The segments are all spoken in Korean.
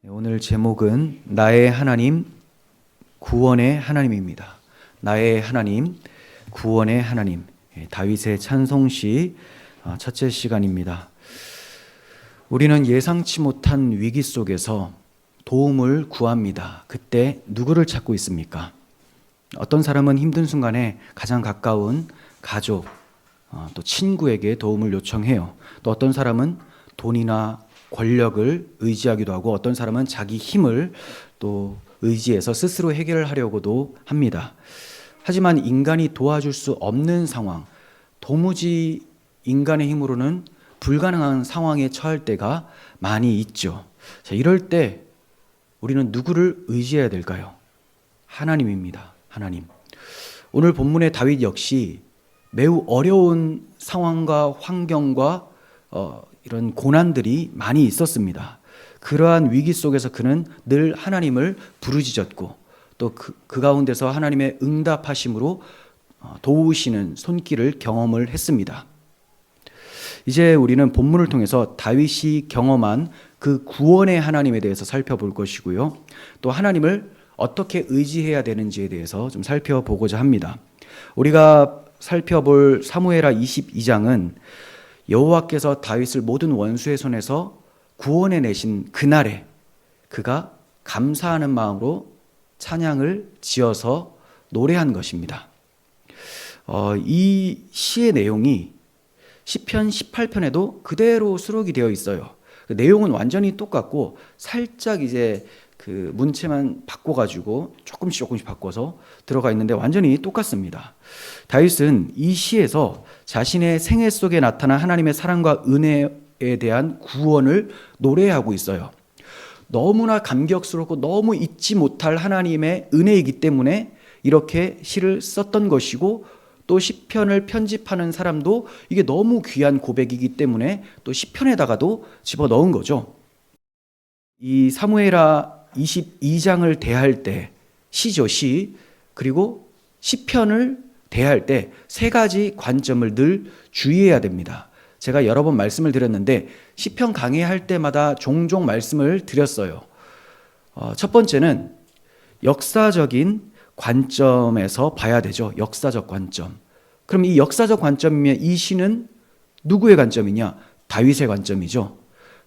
오늘 제목은 나의 하나님, 구원의 하나님입니다. 나의 하나님, 구원의 하나님. 다윗의 찬송시 첫째 시간입니다. 우리는 예상치 못한 위기 속에서 도움을 구합니다. 그때 누구를 찾고 있습니까? 어떤 사람은 힘든 순간에 가장 가까운 가족, 또 친구에게 도움을 요청해요. 또 어떤 사람은 돈이나 권력을 의지하기도 하고 어떤 사람은 자기 힘을 또 의지해서 스스로 해결을 하려고도 합니다. 하지만 인간이 도와줄 수 없는 상황, 도무지 인간의 힘으로는 불가능한 상황에 처할 때가 많이 있죠. 자, 이럴 때 우리는 누구를 의지해야 될까요? 하나님입니다. 하나님. 오늘 본문의 다윗 역시 매우 어려운 상황과 환경과 이런 고난들이 많이 있었습니다. 그러한 위기 속에서 그는 늘 하나님을 부르짖었고 또 그 가운데서 하나님의 응답하심으로 도우시는 손길을 경험을 했습니다. 이제 우리는 본문을 통해서 다윗이 경험한 그 구원의 하나님에 대해서 살펴볼 것이고요. 또 하나님을 어떻게 의지해야 되는지에 대해서 좀 살펴보고자 합니다. 우리가 살펴볼 사무엘하 22장은 여호와께서 다윗을 모든 원수의 손에서 구원해 내신 그날에 그가 감사하는 마음으로 찬양을 지어서 노래한 것입니다. 이 시의 내용이 시편 18편에도 그대로 수록이 되어 있어요. 그 내용은 완전히 똑같고 살짝 이제 그 문체만 바꿔가지고 조금씩 바꿔서 들어가 있는데 완전히 똑같습니다. 다윗은 이 시에서 자신의 생애 속에 나타난 하나님의 사랑과 은혜에 대한 구원을 노래하고 있어요. 너무나 감격스럽고 너무 잊지 못할 하나님의 은혜이기 때문에 이렇게 시를 썼던 것이고 또 시편을 편집하는 사람도 이게 너무 귀한 고백이기 때문에 또 시편에다가도 집어넣은 거죠. 이 사무엘하 22장을 대할 때 시죠, 시. 그리고 시편을 대할 때 세 가지 관점을 늘 주의해야 됩니다. 제가 여러 번 말씀을 드렸는데 시편 강의할 때마다 종종 말씀을 드렸어요. 첫 번째는 역사적인 관점에서 봐야 되죠. 역사적 관점. 그럼 이 역사적 관점이면 이 시는 누구의 관점이냐? 다윗의 관점이죠.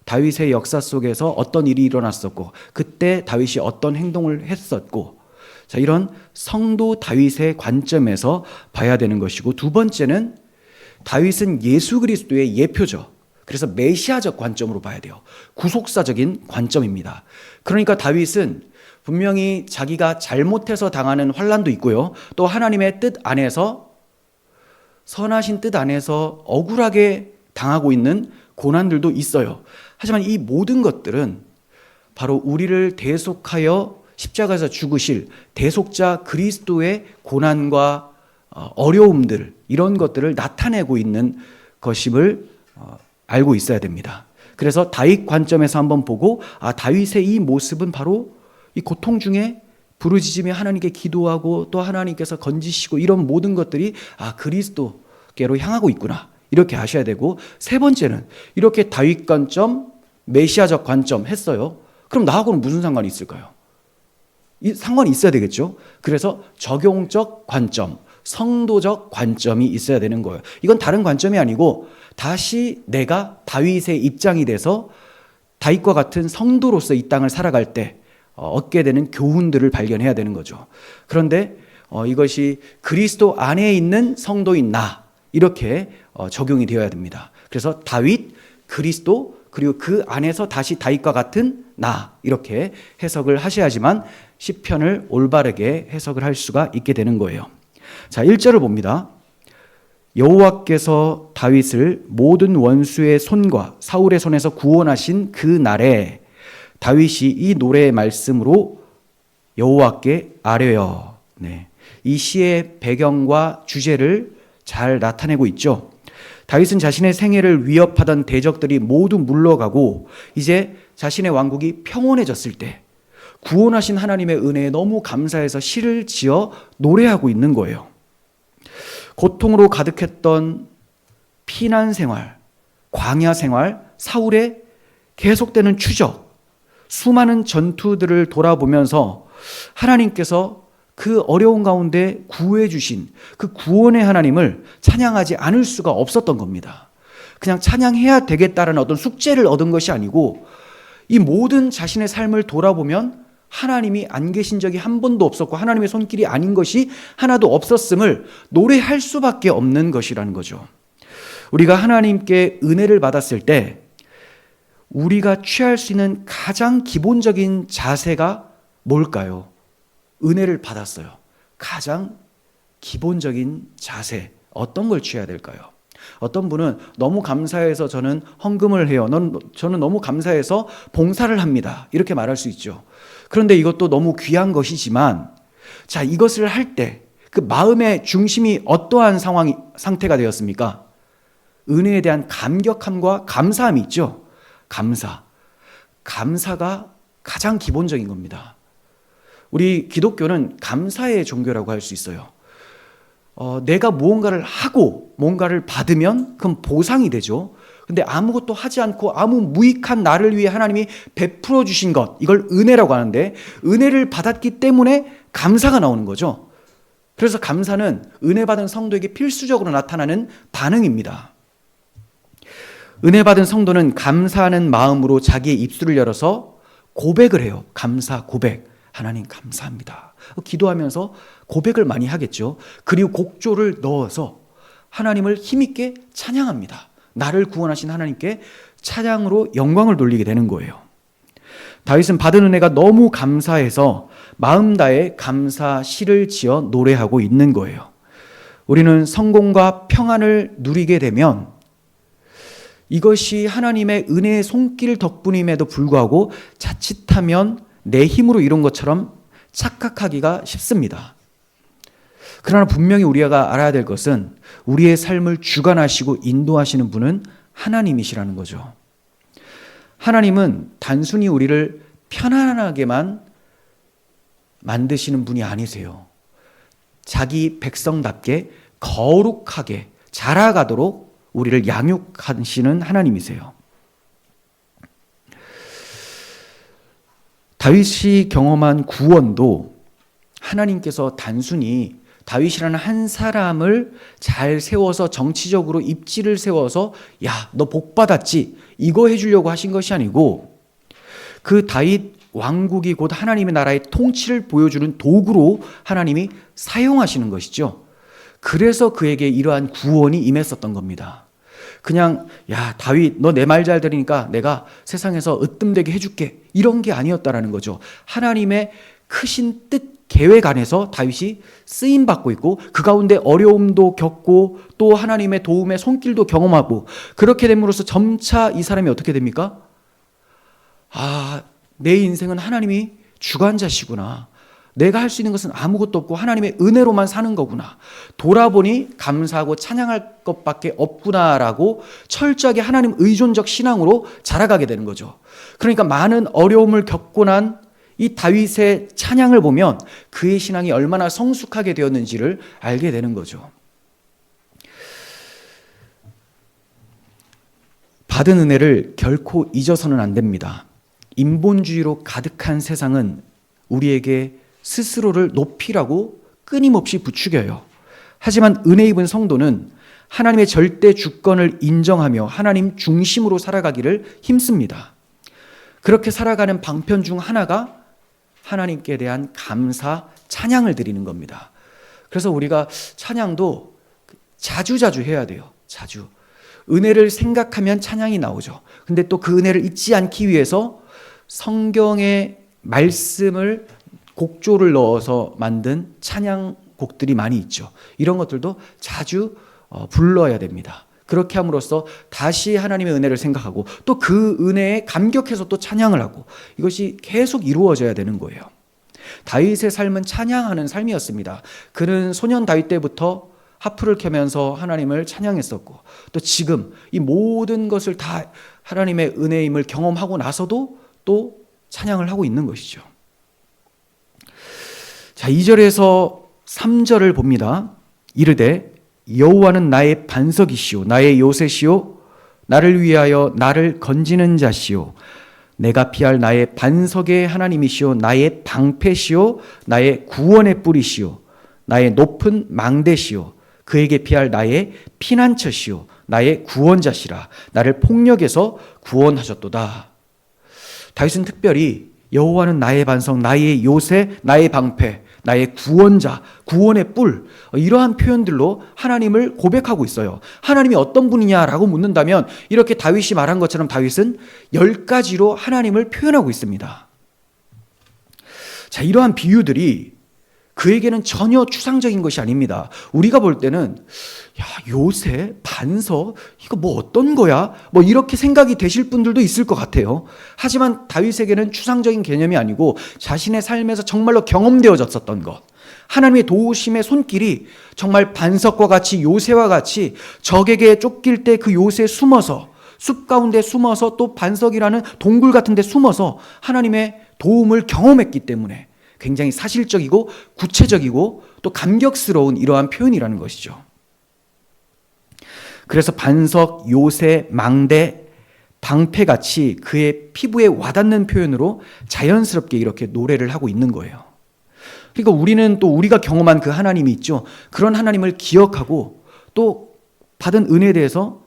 다윗의 역사 속에서 어떤 일이 일어났었고 그때 다윗이 어떤 행동을 했었고 자, 이런 성도 다윗의 관점에서 봐야 되는 것이고 두 번째는 다윗은 예수 그리스도의 예표죠. 그래서 메시아적 관점으로 봐야 돼요. 구속사적인 관점입니다. 그러니까 다윗은 분명히 자기가 잘못해서 당하는 환난도 있고요. 또 하나님의 뜻 안에서 선하신 뜻 안에서 억울하게 당하고 있는 고난들도 있어요. 하지만 이 모든 것들은 바로 우리를 대속하여 십자가에서 죽으실 대속자 그리스도의 고난과 어려움들 이런 것들을 나타내고 있는 것임을 알고 있어야 됩니다. 그래서 다윗 관점에서 한번 보고 다윗의 이 모습은 바로 이 고통 중에 부르짖으며 하나님께 기도하고 또 하나님께서 건지시고 이런 모든 것들이 그리스도께로 향하고 있구나 이렇게 아셔야 되고 세 번째는 이렇게 다윗 관점, 메시아적 관점 했어요. 그럼 나하고는 무슨 상관이 있을까요? 상관이 있어야 되겠죠. 그래서 적용적 관점, 성도적 관점이 있어야 되는 거예요. 이건 다른 관점이 아니고 다시 내가 다윗의 입장이 돼서 다윗과 같은 성도로서 이 땅을 살아갈 때 얻게 되는 교훈들을 발견해야 되는 거죠. 그런데 이것이 그리스도 안에 있는 성도인 나 이렇게 적용이 되어야 됩니다. 그래서 다윗, 그리스도 그리고 그 안에서 다시 다윗과 같은 나 이렇게 해석을 하셔야지만 시편을 올바르게 해석을 할 수가 있게 되는 거예요. 자, 1절을 봅니다. 여호와께서 다윗을 모든 원수의 손과 사울의 손에서 구원하신 그 날에 다윗이 이 노래의 말씀으로 여호와께 아뢰어. 이 시의 배경과 주제를 잘 나타내고 있죠. 다윗은 자신의 생애를 위협하던 대적들이 모두 물러가고 이제 자신의 왕국이 평온해졌을 때 구원하신 하나님의 은혜에 너무 감사해서 시를 지어 노래하고 있는 거예요. 고통으로 가득했던 피난 생활, 광야 생활, 사울의 계속되는 추적, 수많은 전투들을 돌아보면서 하나님께서 그 어려운 가운데 구해 주신 그 구원의 하나님을 찬양하지 않을 수가 없었던 겁니다. 그냥 찬양해야 되겠다라는 어떤 숙제를 얻은 것이 아니고 이 모든 자신의 삶을 돌아보면 하나님이 안 계신 적이 한 번도 없었고 하나님의 손길이 아닌 것이 하나도 없었음을 노래할 수밖에 없는 것이라는 거죠. 우리가 하나님께 은혜를 받았을 때 우리가 취할 수 있는 가장 기본적인 자세가 뭘까요? 은혜를 받았어요. 가장 기본적인 자세, 어떤 걸 취해야 될까요? 어떤 분은 너무 감사해서 저는 헌금을 해요. 저는 너무 감사해서 봉사를 합니다. 이렇게 말할 수 있죠. 그런데 이것도 너무 귀한 것이지만, 자, 이것을 할 때 그 마음의 중심이 어떠한 상태가 되었습니까? 은혜에 대한 감격함과 감사함이 있죠. 감사가 가장 기본적인 겁니다. 우리 기독교는 감사의 종교라고 할 수 있어요. 내가 무언가를 하고 뭔가를 받으면 그건 보상이 되죠. 근데 아무것도 하지 않고 아무 무익한 나를 위해 하나님이 베풀어 주신 것, 이걸 은혜라고 하는데 은혜를 받았기 때문에 감사가 나오는 거죠. 그래서 감사는 은혜 받은 성도에게 필수적으로 나타나는 반응입니다. 은혜 받은 성도는 감사하는 마음으로 자기의 입술을 열어서 고백을 해요. 감사 고백. 하나님 감사합니다. 기도하면서 고백을 많이 하겠죠. 그리고 곡조를 넣어서 하나님을 힘있게 찬양합니다. 나를 구원하신 하나님께 찬양으로 영광을 돌리게 되는 거예요. 다윗은 받은 은혜가 너무 감사해서 마음 다해 감사 시를 지어 노래하고 있는 거예요. 우리는 성공과 평안을 누리게 되면 이것이 하나님의 은혜의 손길 덕분임에도 불구하고 자칫하면 내 힘으로 이룬 것처럼 착각하기가 쉽습니다. 그러나 분명히 우리가 알아야 될 것은 우리의 삶을 주관하시고 인도하시는 분은 하나님이시라는 거죠. 하나님은 단순히 우리를 편안하게만 만드시는 분이 아니세요. 자기 백성답게 거룩하게 자라가도록 우리를 양육하시는 하나님이세요. 다윗이 경험한 구원도 하나님께서 단순히 다윗이라는 한 사람을 잘 세워서 정치적으로 입지를 세워서 야, 너 복 받았지 이거 해주려고 하신 것이 아니고 그 다윗 왕국이 곧 하나님의 나라의 통치를 보여주는 도구로 하나님이 사용하시는 것이죠. 그래서 그에게 이러한 구원이 임했었던 겁니다. 그냥 야 다윗 너 내 말 잘 들으니까 내가 세상에서 으뜸되게 해줄게 이런 게 아니었다라는 거죠. 하나님의 크신 뜻 계획 안에서 다윗이 쓰임받고 있고 그 가운데 어려움도 겪고 또 하나님의 도움의 손길도 경험하고 그렇게 됨으로써 점차 이 사람이 어떻게 됩니까? 아, 내 인생은 하나님이 주관자시구나. 내가 할 수 있는 것은 아무것도 없고 하나님의 은혜로만 사는 거구나. 돌아보니 감사하고 찬양할 것밖에 없구나라고 철저하게 하나님 의존적 신앙으로 자라가게 되는 거죠. 그러니까 많은 어려움을 겪고 난 이 다윗의 찬양을 보면 그의 신앙이 얼마나 성숙하게 되었는지를 알게 되는 거죠. 받은 은혜를 결코 잊어서는 안 됩니다. 인본주의로 가득한 세상은 우리에게 스스로를 높이라고 끊임없이 부추겨요. 하지만 은혜 입은 성도는 하나님의 절대 주권을 인정하며 하나님 중심으로 살아가기를 힘씁니다. 그렇게 살아가는 방편 중 하나가 하나님께 대한 감사, 찬양을 드리는 겁니다. 그래서 우리가 찬양도 자주자주 해야 돼요. 자주. 은혜를 생각하면 찬양이 나오죠. 근데 또 그 은혜를 잊지 않기 위해서 성경의 말씀을 곡조를 넣어서 만든 찬양곡들이 많이 있죠. 이런 것들도 자주 불러야 됩니다. 그렇게 함으로써 다시 하나님의 은혜를 생각하고 또 그 은혜에 감격해서 또 찬양을 하고 이것이 계속 이루어져야 되는 거예요. 다윗의 삶은 찬양하는 삶이었습니다. 그는 소년 다윗 때부터 하프를 켜면서 하나님을 찬양했었고 또 지금 이 모든 것을 다 하나님의 은혜임을 경험하고 나서도 또 찬양을 하고 있는 것이죠. 자, 2절에서 3절을 봅니다. 이르되 여호와는 나의 반석이시오 나의 요새시오 나를 위하여 나를 건지는 자시오 내가 피할 나의 반석의 하나님이시오, 나의 방패시오, 나의 구원의 뿌리시오, 나의 높은 망대시오, 그에게 피할 나의 피난처시오, 나의 구원자시라. 나를 폭력에서 구원하셨도다. 다윗은 특별히 여호와는 나의 반석, 나의 요새, 나의 방패, 나의 구원자, 구원의 뿔, 이러한 표현들로 하나님을 고백하고 있어요. 하나님이 어떤 분이냐라고 묻는다면 이렇게 다윗이 말한 것처럼 다윗은 10가지로 하나님을 표현하고 있습니다. 자, 이러한 비유들이 그에게는 전혀 추상적인 것이 아닙니다. 우리가 볼 때는 야, 요새, 반석, 이거 뭐 어떤 거야? 뭐 이렇게 생각이 되실 분들도 있을 것 같아요. 하지만 다윗에게는 추상적인 개념이 아니고 자신의 삶에서 정말로 경험되어졌었던 것, 하나님의 도우심의 손길이 정말 반석과 같이, 요새와 같이 적에게 쫓길 때 그 요새에 숨어서, 숲 가운데 숨어서, 또 반석이라는 동굴 같은 데 숨어서 하나님의 도움을 경험했기 때문에 굉장히 사실적이고 구체적이고 또 감격스러운 이러한 표현이라는 것이죠. 그래서 반석, 요새, 망대, 방패같이 그의 피부에 와닿는 표현으로 자연스럽게 이렇게 노래를 하고 있는 거예요. 그러니까 우리는 또 우리가 경험한 그 하나님이 있죠. 그런 하나님을 기억하고 또 받은 은혜에 대해서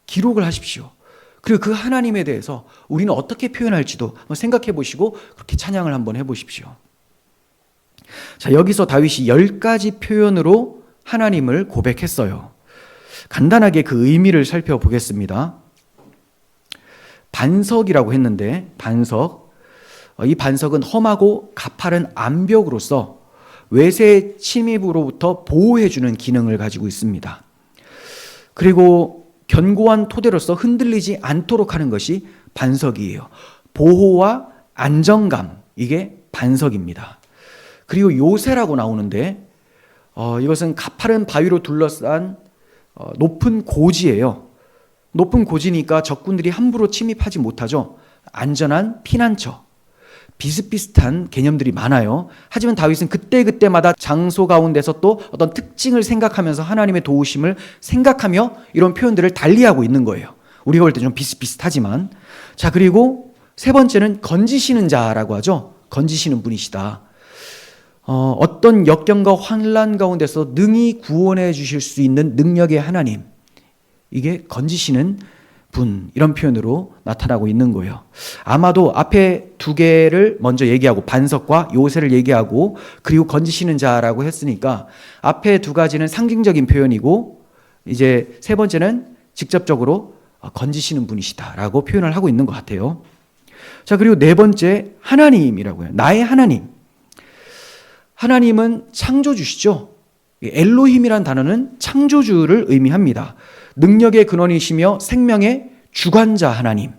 기록을 하십시오. 그리고 그 하나님에 대해서 우리는 어떻게 표현할지도 한번 생각해 보시고 그렇게 찬양을 한번 해보십시오. 자, 여기서 다윗이 10가지 표현으로 하나님을 고백했어요. 간단하게 그 의미를 살펴보겠습니다. 반석이라고 했는데, 반석, 이 반석은 험하고 가파른 암벽으로서 외세 침입으로부터 보호해주는 기능을 가지고 있습니다. 그리고 견고한 토대로서 흔들리지 않도록 하는 것이 반석이에요. 보호와 안정감, 이게 반석입니다. 그리고 요새라고 나오는데 이것은 가파른 바위로 둘러싼 높은 고지예요. 높은 고지니까 적군들이 함부로 침입하지 못하죠. 안전한 피난처. 비슷비슷한 개념들이 많아요. 하지만 다윗은 그때그때마다 장소 가운데서 또 어떤 특징을 생각하면서 하나님의 도우심을 생각하며 이런 표현들을 달리하고 있는 거예요. 우리가 볼 때 좀 비슷비슷하지만. 자, 그리고 세 번째는 건지시는 자라고 하죠. 건지시는 분이시다. 어떤 역경과 환난 가운데서 능히 구원해 주실 수 있는 능력의 하나님, 이게 건지시는 분, 이런 표현으로 나타나고 있는 거예요. 아마도 앞에 두 개를 먼저 얘기하고 반석과 요새를 얘기하고 그리고 건지시는 자라고 했으니까 앞에 두 가지는 상징적인 표현이고 이제 세 번째는 직접적으로 건지시는 분이시다라고 표현을 하고 있는 것 같아요. 자, 그리고 네 번째 하나님이라고요. 나의 하나님. 하나님은 창조주시죠. 엘로힘이란 단어는 창조주를 의미합니다. 능력의 근원이시며 생명의 주관자 하나님.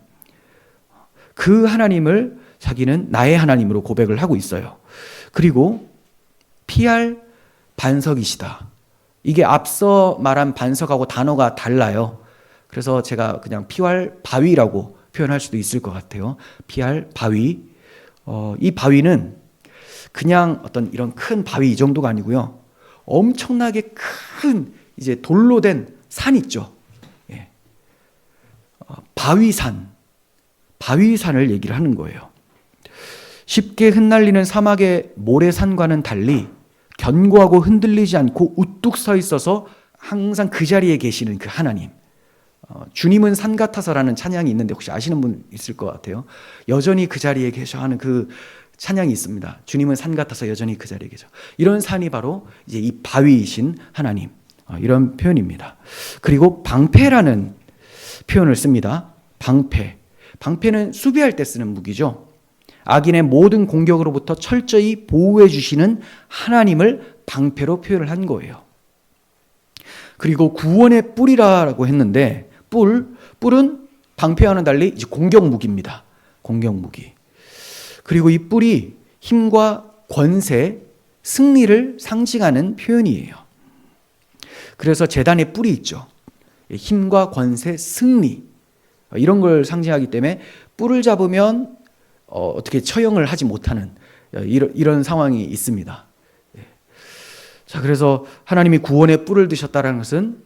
그 하나님을 자기는 나의 하나님으로 고백을 하고 있어요. 그리고 피할 반석이시다. 이게 앞서 말한 반석하고 단어가 달라요. 그래서 제가 그냥 피할 바위라고 표현할 수도 있을 것 같아요. 피할 바위. 이 바위는 그냥 어떤 이런 큰 바위 이 정도가 아니고요. 엄청나게 큰 이제 돌로 된 산 있죠. 예. 바위산을 얘기를 하는 거예요. 쉽게 흩날리는 사막의 모래산과는 달리 견고하고 흔들리지 않고 우뚝 서 있어서 항상 그 자리에 계시는 그 하나님. 주님은 산 같아서라는 찬양이 있는데 혹시 아시는 분 있을 것 같아요. 여전히 그 자리에 계셔 하는 그 찬양이 있습니다. 주님은 산 같아서 여전히 그 자리에 계셔. 이런 산이 바로 이제 이 바위이신 하나님, 이런 표현입니다. 그리고 방패라는 표현을 씁니다. 방패는 수비할 때 쓰는 무기죠. 악인의 모든 공격으로부터 철저히 보호해 주시는 하나님을 방패로 표현을 한 거예요. 그리고 구원의 뿔이라고 했는데 뿔은 방패와는 달리 이제 공격 무기입니다. 공격 무기. 그리고 이 뿔이 힘과 권세, 승리를 상징하는 표현이에요. 그래서 제단의 뿔이 있죠. 힘과 권세, 승리, 이런 걸 상징하기 때문에 뿔을 잡으면 어떻게 처형을 하지 못하는 이런 상황이 있습니다. 자, 그래서 하나님이 구원의 뿔을 드셨다는 것은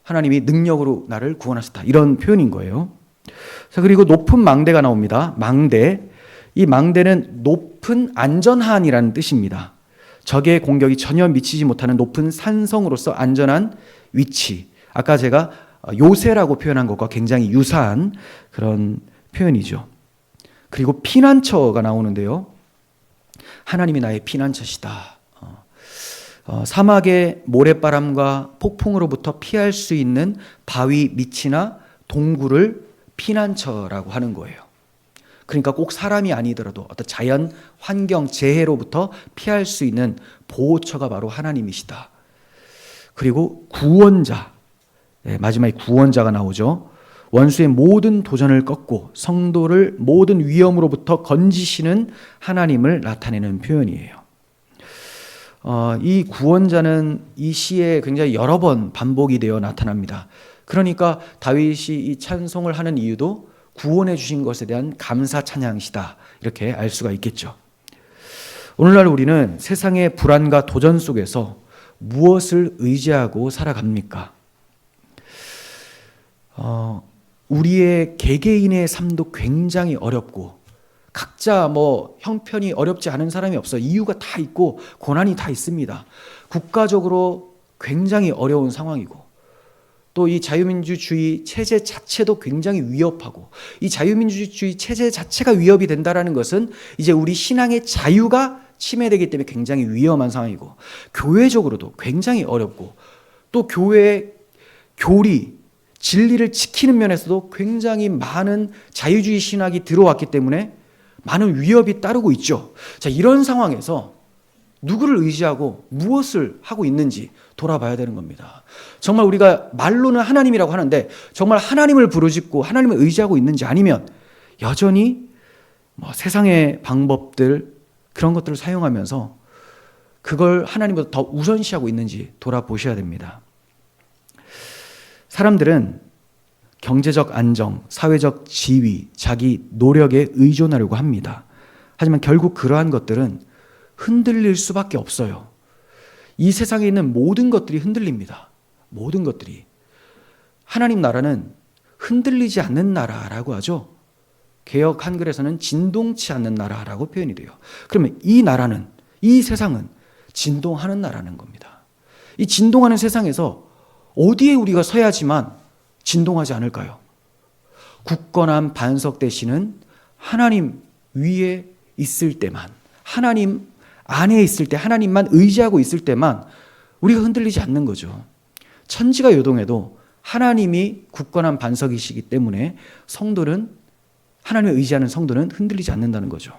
하나님이 능력으로 나를 구원하셨다, 이런 표현인 거예요. 자, 그리고 높은 망대가 나옵니다. 망대. 이 망대는 높은 안전한이라는 뜻입니다. 적의 공격이 전혀 미치지 못하는 높은 산성으로서 안전한 위치. 아까 제가 요새라고 표현한 것과 굉장히 유사한 그런 표현이죠. 그리고 피난처가 나오는데요. 하나님이 나의 피난처시다. 사막의 모래바람과 폭풍으로부터 피할 수 있는 바위 밑이나 동굴을 피난처라고 하는 거예요. 그러니까 꼭 사람이 아니더라도 어떤 자연 환경 재해로부터 피할 수 있는 보호처가 바로 하나님이시다. 그리고 구원자, 마지막에 구원자가 나오죠. 원수의 모든 도전을 꺾고 성도를 모든 위험으로부터 건지시는 하나님을 나타내는 표현이에요. 이 구원자는 이 시에 굉장히 여러 번 반복이 되어 나타납니다. 그러니까 다윗이 이 찬송을 하는 이유도 구원해 주신 것에 대한 감사 찬양이시다, 이렇게 알 수가 있겠죠. 오늘날 우리는 세상의 불안과 도전 속에서 무엇을 의지하고 살아갑니까? 우리의 개개인의 삶도 굉장히 어렵고 각자 형편이 어렵지 않은 사람이 없어요. 이유가 다 있고 고난이 다 있습니다. 국가적으로 굉장히 어려운 상황이고 또 이 자유민주주의 체제 자체도 굉장히 위협하고 이 자유민주주의 체제 자체가 위협이 된다는 것은 이제 우리 신앙의 자유가 침해되기 때문에 굉장히 위험한 상황이고 교회적으로도 굉장히 어렵고 또 교회의 교리, 진리를 지키는 면에서도 굉장히 많은 자유주의 신학이 들어왔기 때문에 많은 위협이 따르고 있죠. 자, 이런 상황에서 누구를 의지하고 무엇을 하고 있는지 돌아봐야 되는 겁니다. 정말 우리가 말로는 하나님이라고 하는데 정말 하나님을 부르짖고 하나님을 의지하고 있는지 아니면 여전히 세상의 방법들 그런 것들을 사용하면서 그걸 하나님보다 더 우선시하고 있는지 돌아보셔야 됩니다. 사람들은 경제적 안정, 사회적 지위, 자기 노력에 의존하려고 합니다. 하지만 결국 그러한 것들은 흔들릴 수밖에 없어요. 이 세상에 있는 모든 것들이 흔들립니다. 모든 것들이. 하나님 나라는 흔들리지 않는 나라라고 하죠. 개역 한글에서는 진동치 않는 나라라고 표현이 돼요. 그러면 이 나라는, 이 세상은 진동하는 나라는 겁니다. 이 진동하는 세상에서 어디에 우리가 서야지만 진동하지 않을까요? 굳건한 반석 되시는 하나님 위에 있을 때만, 하나님 안에 있을 때, 하나님만 의지하고 있을 때만 우리가 흔들리지 않는 거죠. 천지가 요동해도 하나님이 굳건한 반석이시기 때문에 성도는, 하나님을 의지하는 성도는 흔들리지 않는다는 거죠.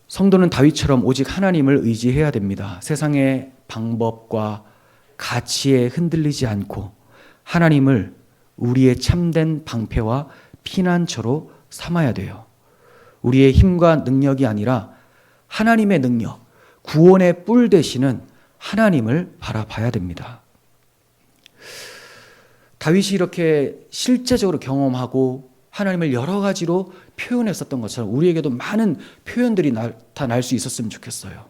성도는 다윗처럼 오직 하나님을 의지해야 됩니다. 세상의 방법과 가치에 흔들리지 않고 하나님을 우리의 참된 방패와 피난처로 삼아야 돼요. 우리의 힘과 능력이 아니라 하나님의 능력, 구원의 뿔 되시는 하나님을 바라봐야 됩니다. 다윗이 이렇게 실제적으로 경험하고 하나님을 여러 가지로 표현했었던 것처럼 우리에게도 많은 표현들이 나타날 수 있었으면 좋겠어요.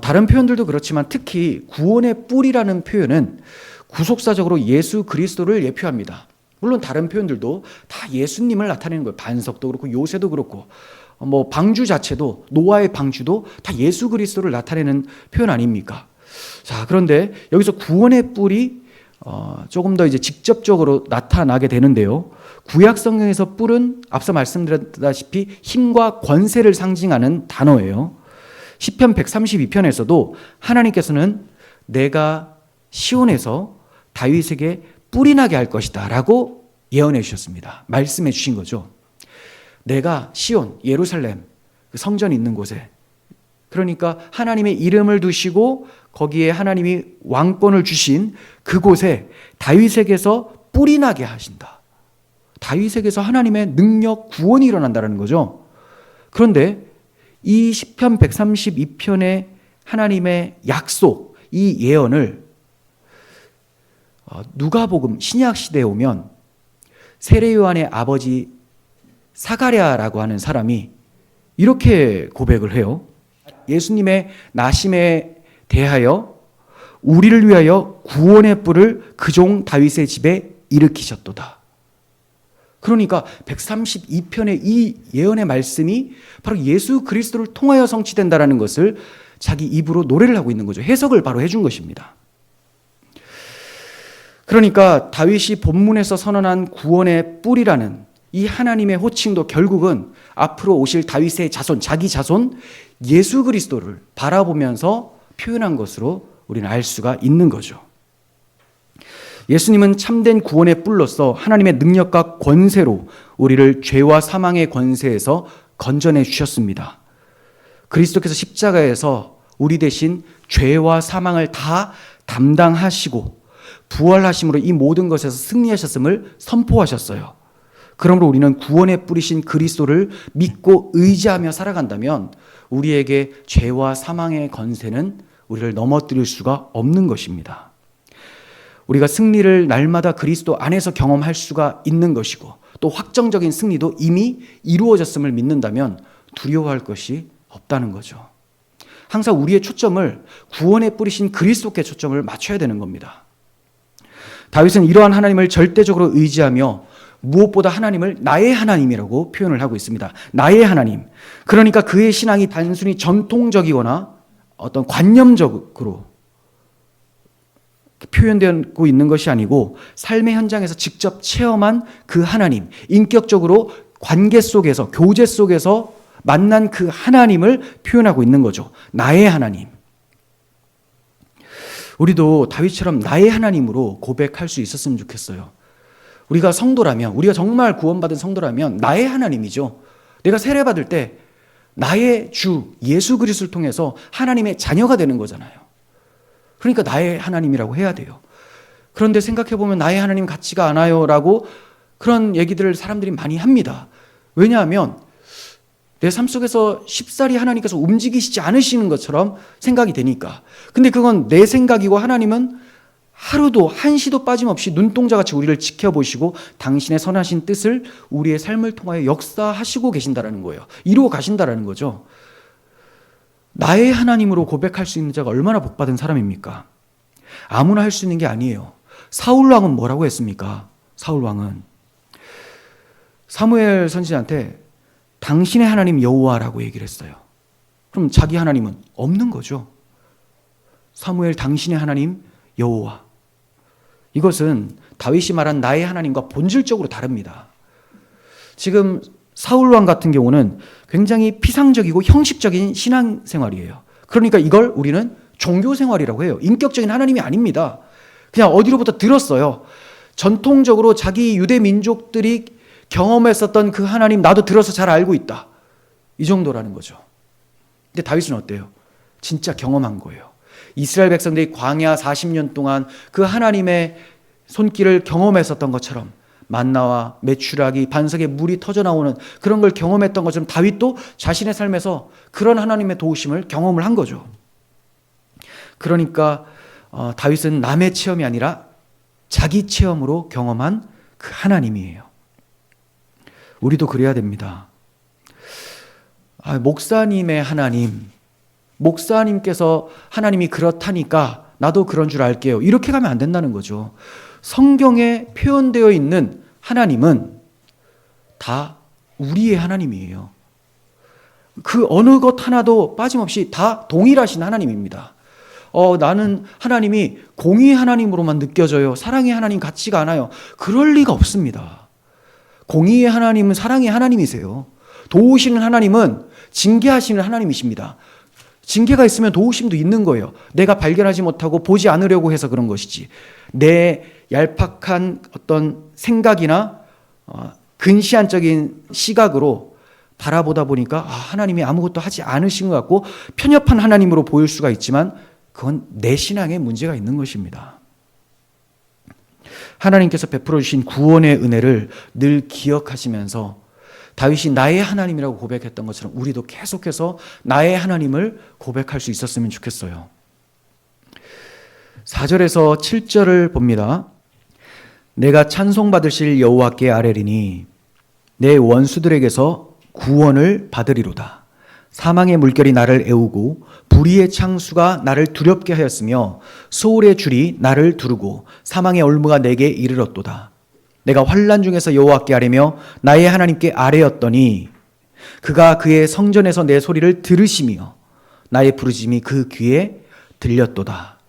다른 표현들도 그렇지만 특히 구원의 뿔이라는 표현은 구속사적으로 예수 그리스도를 예표합니다. 물론 다른 표현들도 다 예수님을 나타내는 거예요. 반석도 그렇고 요새도 그렇고 방주 자체도, 노아의 방주도 다 예수 그리스도를 나타내는 표현 아닙니까? 자, 그런데 여기서 구원의 뿔이 조금 더 이제 직접적으로 나타나게 되는데요. 구약 성경에서 뿔은 앞서 말씀드렸다시피 힘과 권세를 상징하는 단어예요. 시편 132편에서도 하나님께서는 내가 시온에서 다윗에게 뿔이 나게 할 것이다 라고 예언해 주셨습니다. 말씀해 주신 거죠. 내가 시온, 예루살렘, 그 성전이 있는 곳에, 그러니까 하나님의 이름을 두시고 거기에 하나님이 왕권을 주신 그곳에 다윗에게서 뿔이 나게 하신다. 다윗에게서 하나님의 능력, 구원이 일어난다는 거죠. 그런데 이 시편 132편의 하나님의 약속, 이 예언을 누가복음 신약 시대에 오면 세례 요한의 아버지 사가랴라고 하는 사람이 이렇게 고백을 해요. 예수님의 나심에 대하여 우리를 위하여 구원의 뿔을 그 종 다윗의 집에 일으키셨도다. 그러니까 132편의 이 예언의 말씀이 바로 예수 그리스도를 통하여 성취된다라는 것을 자기 입으로 노래를 하고 있는 거죠. 해석을 바로 해준 것입니다. 그러니까 다윗이 본문에서 선언한 구원의 뿔이라는 이 하나님의 호칭도 결국은 앞으로 오실 다윗의 자손, 자기 자손 예수 그리스도를 바라보면서 표현한 것으로 우리는 알 수가 있는 거죠. 예수님은 참된 구원의 뿔로서 하나님의 능력과 권세로 우리를 죄와 사망의 권세에서 건져내 주셨습니다. 그리스도께서 십자가에서 우리 대신 죄와 사망을 다 담당하시고 부활하심으로 이 모든 것에서 승리하셨음을 선포하셨어요. 그러므로 우리는 구원의 뿔이신 그리스도를 믿고 의지하며 살아간다면 우리에게 죄와 사망의 권세는 우리를 넘어뜨릴 수가 없는 것입니다. 우리가 승리를 날마다 그리스도 안에서 경험할 수가 있는 것이고 또 확정적인 승리도 이미 이루어졌음을 믿는다면 두려워할 것이 없다는 거죠. 항상 우리의 초점을 구원에 뿌리신 그리스도께 초점을 맞춰야 되는 겁니다. 다윗은 이러한 하나님을 절대적으로 의지하며 무엇보다 하나님을 나의 하나님이라고 표현을 하고 있습니다. 나의 하나님. 그러니까 그의 신앙이 단순히 전통적이거나 어떤 관념적으로 표현되고 있는 것이 아니고 삶의 현장에서 직접 체험한 그 하나님, 인격적으로 관계 속에서, 교제 속에서 만난 그 하나님을 표현하고 있는 거죠. 나의 하나님. 우리도 다윗처럼 나의 하나님으로 고백할 수 있었으면 좋겠어요. 우리가 성도라면, 우리가 정말 구원받은 성도라면 나의 하나님이죠. 내가 세례받을 때 나의 주 예수 그리스도를 통해서 하나님의 자녀가 되는 거잖아요. 그러니까 나의 하나님이라고 해야 돼요. 그런데 생각해보면 나의 하나님 같지가 않아요 라고 그런 얘기들을 사람들이 많이 합니다. 왜냐하면 내 삶 속에서 쉽사리 하나님께서 움직이시지 않으시는 것처럼 생각이 되니까. 근데 그건 내 생각이고 하나님은 하루도 한시도 빠짐없이 눈동자같이 우리를 지켜보시고 당신의 선하신 뜻을 우리의 삶을 통하여 역사하시고 계신다라는 거예요. 이루어 가신다라는 거죠. 나의 하나님으로 고백할 수 있는 자가 얼마나 복받은 사람입니까? 아무나 할 수 있는 게 아니에요. 사울 왕은 뭐라고 했습니까? 사울 왕은 사무엘 선지자한테 당신의 하나님 여호와라고 얘기를 했어요. 그럼 자기 하나님은 없는 거죠. 사무엘 당신의 하나님 여호와. 이것은 다윗이 말한 나의 하나님과 본질적으로 다릅니다. 지금 사울 왕 같은 경우는 굉장히 피상적이고 형식적인 신앙생활이에요. 그러니까 이걸 우리는 종교생활이라고 해요. 인격적인 하나님이 아닙니다. 그냥 어디로부터 들었어요. 전통적으로 자기 유대 민족들이 경험했었던 그 하나님 나도 들어서 잘 알고 있다. 이 정도라는 거죠. 근데 다윗은 어때요? 진짜 경험한 거예요. 이스라엘 백성들이 광야 40년 동안 그 하나님의 손길을 경험했었던 것처럼 만나와 메추라기, 반석에 물이 터져나오는 그런 걸 경험했던 것처럼 다윗도 자신의 삶에서 그런 하나님의 도우심을 경험을 한 거죠. 그러니까 다윗은 남의 체험이 아니라 자기 체험으로 경험한 그 하나님이에요. 우리도 그래야 됩니다. 목사님의 하나님, 목사님께서 하나님이 그렇다니까 나도 그런 줄 알게요. 이렇게 가면 안 된다는 거죠. 성경에 표현되어 있는 하나님은 다 우리의 하나님이에요. 그 어느 것 하나도 빠짐없이 다 동일하신 하나님입니다. 나는 하나님이 공의의 하나님으로만 느껴져요. 사랑의 하나님 같지가 않아요. 그럴 리가 없습니다. 공의의 하나님은 사랑의 하나님이세요. 도우시는 하나님은 징계하시는 하나님이십니다. 징계가 있으면 도우심도 있는 거예요. 내가 발견하지 못하고 보지 않으려고 해서 그런 것이지. 내 얄팍한 어떤 생각이나 근시안적인 시각으로 바라보다 보니까 하나님이 아무것도 하지 않으신 것 같고 편협한 하나님으로 보일 수가 있지만 그건 내 신앙에 문제가 있는 것입니다. 하나님께서 베풀어 주신 구원의 은혜를 늘 기억하시면서 다윗이 나의 하나님이라고 고백했던 것처럼 우리도 계속해서 나의 하나님을 고백할 수 있었으면 좋겠어요. 4절에서 7절을 봅니다. 내가 찬송받으실 여호와께 아뢰리니 내 원수들에게서 구원을 받으리로다. 사망의 물결이 나를 애우고 불의의 창수가 나를 두렵게 하였으며 소울의 줄이 나를 두르고 사망의 올무가 내게 이르렀도다. 내가 환난 중에서 여호와께 아뢰며 나의 하나님께 아뢰었더니 그가 그의 성전에서 내 소리를 들으시며 나의 부르짖음이 그 귀에 들렸도다.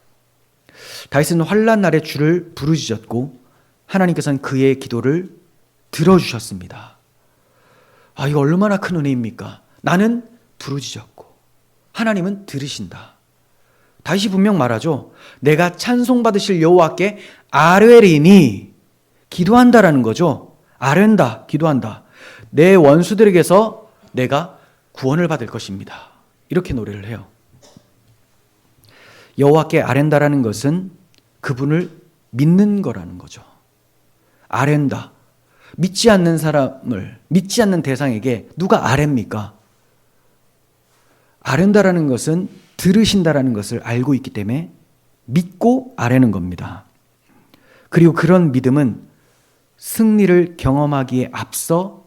다윗은 환난 날에 주를 부르짖었고 하나님께서는 그의 기도를 들어주셨습니다. 이거 얼마나 큰 은혜입니까? 나는 부르짖었고 하나님은 들으신다. 다윗이 분명 말하죠. 내가 찬송받으실 여호와께 아뢰리니, 기도한다라는 거죠. 아뢰다, 기도한다. 내 원수들에게서 내가 구원을 받을 것입니다. 이렇게 노래를 해요. 여호와께 아뢰다라는 것은 그분을 믿는 거라는 거죠. 아뢰다. 믿지 않는 사람을, 믿지 않는 대상에게 누가 아뢰입니까? 아뢰다라는 것은 들으신다라는 것을 알고 있기 때문에 믿고 아뢰는 겁니다. 그리고 그런 믿음은 승리를 경험하기에 앞서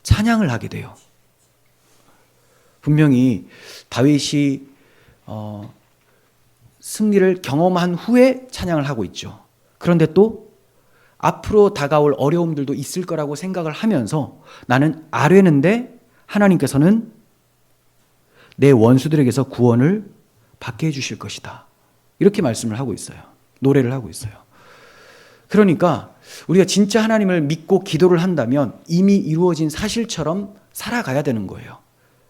찬양을 하게 돼요. 분명히 다윗이 승리를 경험한 후에 찬양을 하고 있죠. 그런데 또 앞으로 다가올 어려움들도 있을 거라고 생각을 하면서 나는 아뢰는데 하나님께서는 내 원수들에게서 구원을 받게 해주실 것이다. 이렇게 말씀을 하고 있어요. 노래를 하고 있어요. 그러니까 우리가 진짜 하나님을 믿고 기도를 한다면 이미 이루어진 사실처럼 살아가야 되는 거예요.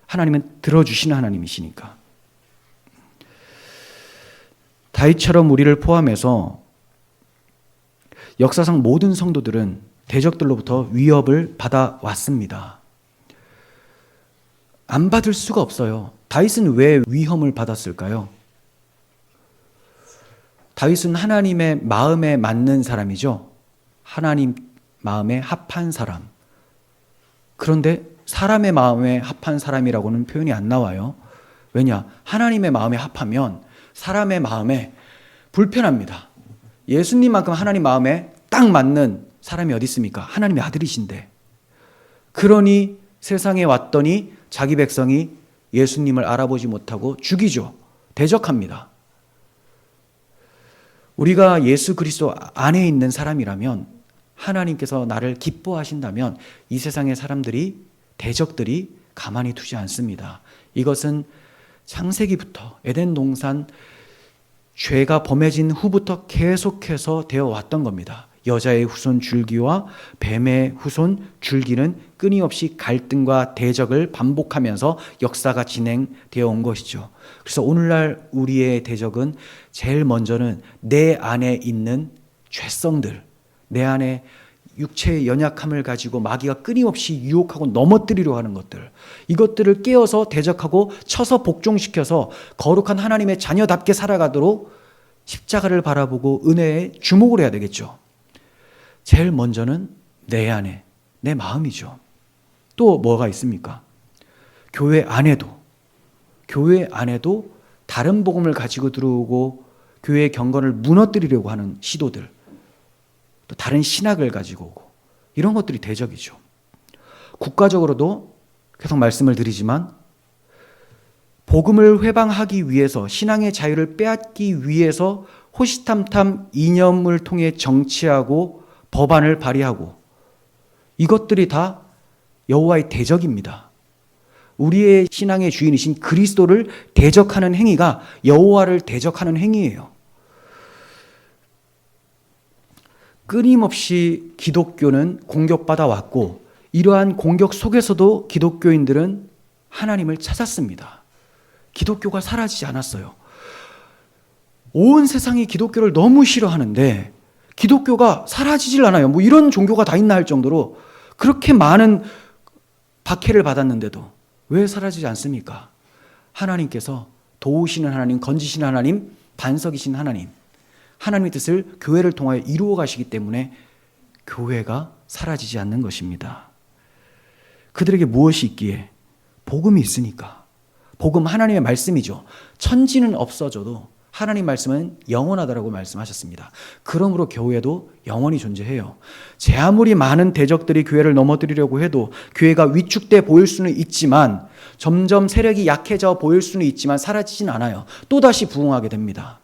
하나님은 들어주시는 하나님이시니까. 다윗처럼 우리를 포함해서 역사상 모든 성도들은 대적들로부터 위협을 받아왔습니다. 안 받을 수가 없어요. 다윗은 왜 위험을 받았을까요? 다윗은 하나님의 마음에 맞는 사람이죠. 하나님 마음에 합한 사람. 그런데 사람의 마음에 합한 사람이라고는 표현이 안 나와요. 왜냐? 하나님의 마음에 합하면 사람의 마음에 불편합니다. 예수님만큼 하나님 마음에 딱 맞는 사람이 어디 있습니까? 하나님의 아들이신데. 그러니 세상에 왔더니 자기 백성이 예수님을 알아보지 못하고 죽이죠. 대적합니다. 우리가 예수 그리스도 안에 있는 사람이라면, 하나님께서 나를 기뻐하신다면 이 세상의 사람들이, 대적들이 가만히 두지 않습니다. 이것은 창세기부터 에덴 동산 죄가 범해진 후부터 계속해서 되어 왔던 겁니다. 여자의 후손 줄기와 뱀의 후손 줄기는 끊임없이 갈등과 대적을 반복하면서 역사가 진행되어 온 것이죠. 그래서 오늘날 우리의 대적은 제일 먼저는 내 안에 있는 죄성들, 내 안에 육체의 연약함을 가지고 마귀가 끊임없이 유혹하고 넘어뜨리려 하는 것들, 이것들을 깨어서 대적하고 쳐서 복종시켜서 거룩한 하나님의 자녀답게 살아가도록 십자가를 바라보고 은혜에 주목을 해야 되겠죠. 제일 먼저는 내 안에, 내 마음이죠. 또 뭐가 있습니까? 교회 안에도 다른 복음을 가지고 들어오고 교회의 경건을 무너뜨리려고 하는 시도들, 또 다른 신학을 가지고 오고, 이런 것들이 대적이죠. 국가적으로도 계속 말씀을 드리지만 복음을 회방하기 위해서, 신앙의 자유를 빼앗기 위해서 호시탐탐 이념을 통해 정치하고 법안을 발의하고, 이것들이 다 여호와의 대적입니다. 우리의 신앙의 주인이신 그리스도를 대적하는 행위가 여호와를 대적하는 행위예요. 끊임없이 기독교는 공격받아 왔고, 이러한 공격 속에서도 기독교인들은 하나님을 찾았습니다. 기독교가 사라지지 않았어요. 온 세상이 기독교를 너무 싫어하는데 기독교가 사라지질 않아요. 뭐 이런 종교가 다 있나 할 정도로 그렇게 많은 박해를 받았는데도 왜 사라지지 않습니까? 하나님께서 도우시는 하나님, 건지시는 하나님, 반석이신 하나님, 하나님의 뜻을 교회를 통하여 이루어 가시기 때문에 교회가 사라지지 않는 것입니다. 그들에게 무엇이 있기에? 복음이 있으니까. 복음, 하나님의 말씀이죠. 천지는 없어져도 하나님 말씀은 영원하다라고 말씀하셨습니다. 그러므로 교회도 영원히 존재해요. 제 아무리 많은 대적들이 교회를 넘어뜨리려고 해도 교회가 위축돼 보일 수는 있지만, 점점 세력이 약해져 보일 수는 있지만 사라지진 않아요. 또다시 부흥하게 됩니다.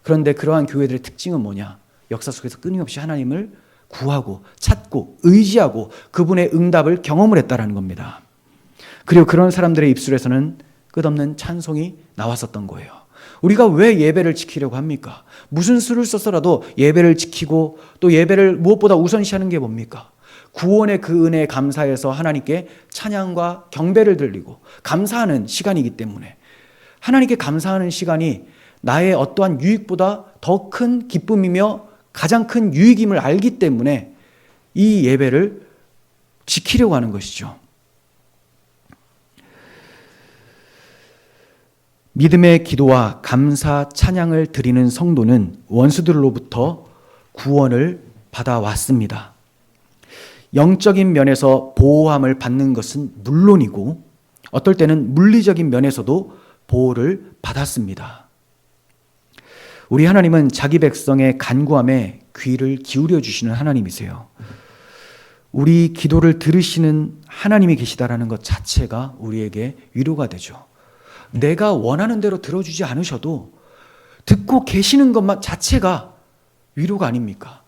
그런데 그러한 교회들의 특징은 뭐냐? 역사 속에서 끊임없이 하나님을 구하고 찾고 의지하고 그분의 응답을 경험을 했다라는 겁니다. 그리고 그런 사람들의 입술에서는 끝없는 찬송이 나왔었던 거예요. 우리가 왜 예배를 지키려고 합니까? 무슨 수를 써서라도 예배를 지키고 또 예배를 무엇보다 우선시하는 게 뭡니까? 구원의 그 은혜에 감사해서 하나님께 찬양과 경배를 드리고 감사하는 시간이기 때문에, 하나님께 감사하는 시간이 나의 어떠한 유익보다 더 큰 기쁨이며 가장 큰 유익임을 알기 때문에 이 예배를 지키려고 하는 것이죠. 믿음의 기도와 감사 찬양을 드리는 성도는 원수들로부터 구원을 받아왔습니다. 영적인 면에서 보호함을 받는 것은 물론이고 어떨 때는 물리적인 면에서도 보호를 받았습니다. 우리 하나님은 자기 백성의 간구함에 귀를 기울여 주시는 하나님이세요. 우리 기도를 들으시는 하나님이 계시다라는 것 자체가 우리에게 위로가 되죠. 내가 원하는 대로 들어주지 않으셔도 듣고 계시는 것만 자체가 위로가 아닙니까?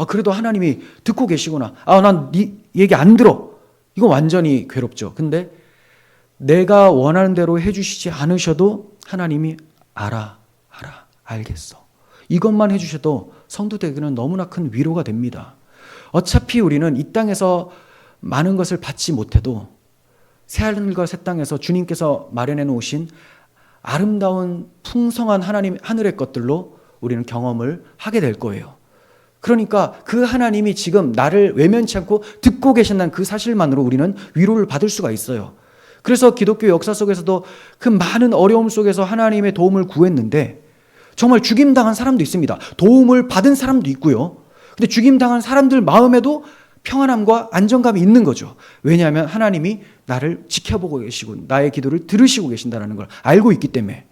그래도 하나님이 듣고 계시구나. 난 네 얘기 안 들어. 이거 완전히 괴롭죠. 근데 내가 원하는 대로 해주시지 않으셔도 하나님이 알겠어. 이것만 해주셔도 성도들에게는 너무나 큰 위로가 됩니다. 어차피 우리는 이 땅에서 많은 것을 받지 못해도 새하늘과 새 땅에서 주님께서 마련해 놓으신 아름다운 풍성한 하나님 하늘의 것들로 우리는 경험을 하게 될 거예요. 그러니까 그 하나님이 지금 나를 외면치 않고 듣고 계신다는 그 사실만으로 우리는 위로를 받을 수가 있어요. 그래서 기독교 역사 속에서도 그 많은 어려움 속에서 하나님의 도움을 구했는데 정말 죽임당한 사람도 있습니다. 도움을 받은 사람도 있고요. 근데 죽임당한 사람들 마음에도 평안함과 안정감이 있는 거죠. 왜냐하면 하나님이 나를 지켜보고 계시고 나의 기도를 들으시고 계신다는 걸 알고 있기 때문에.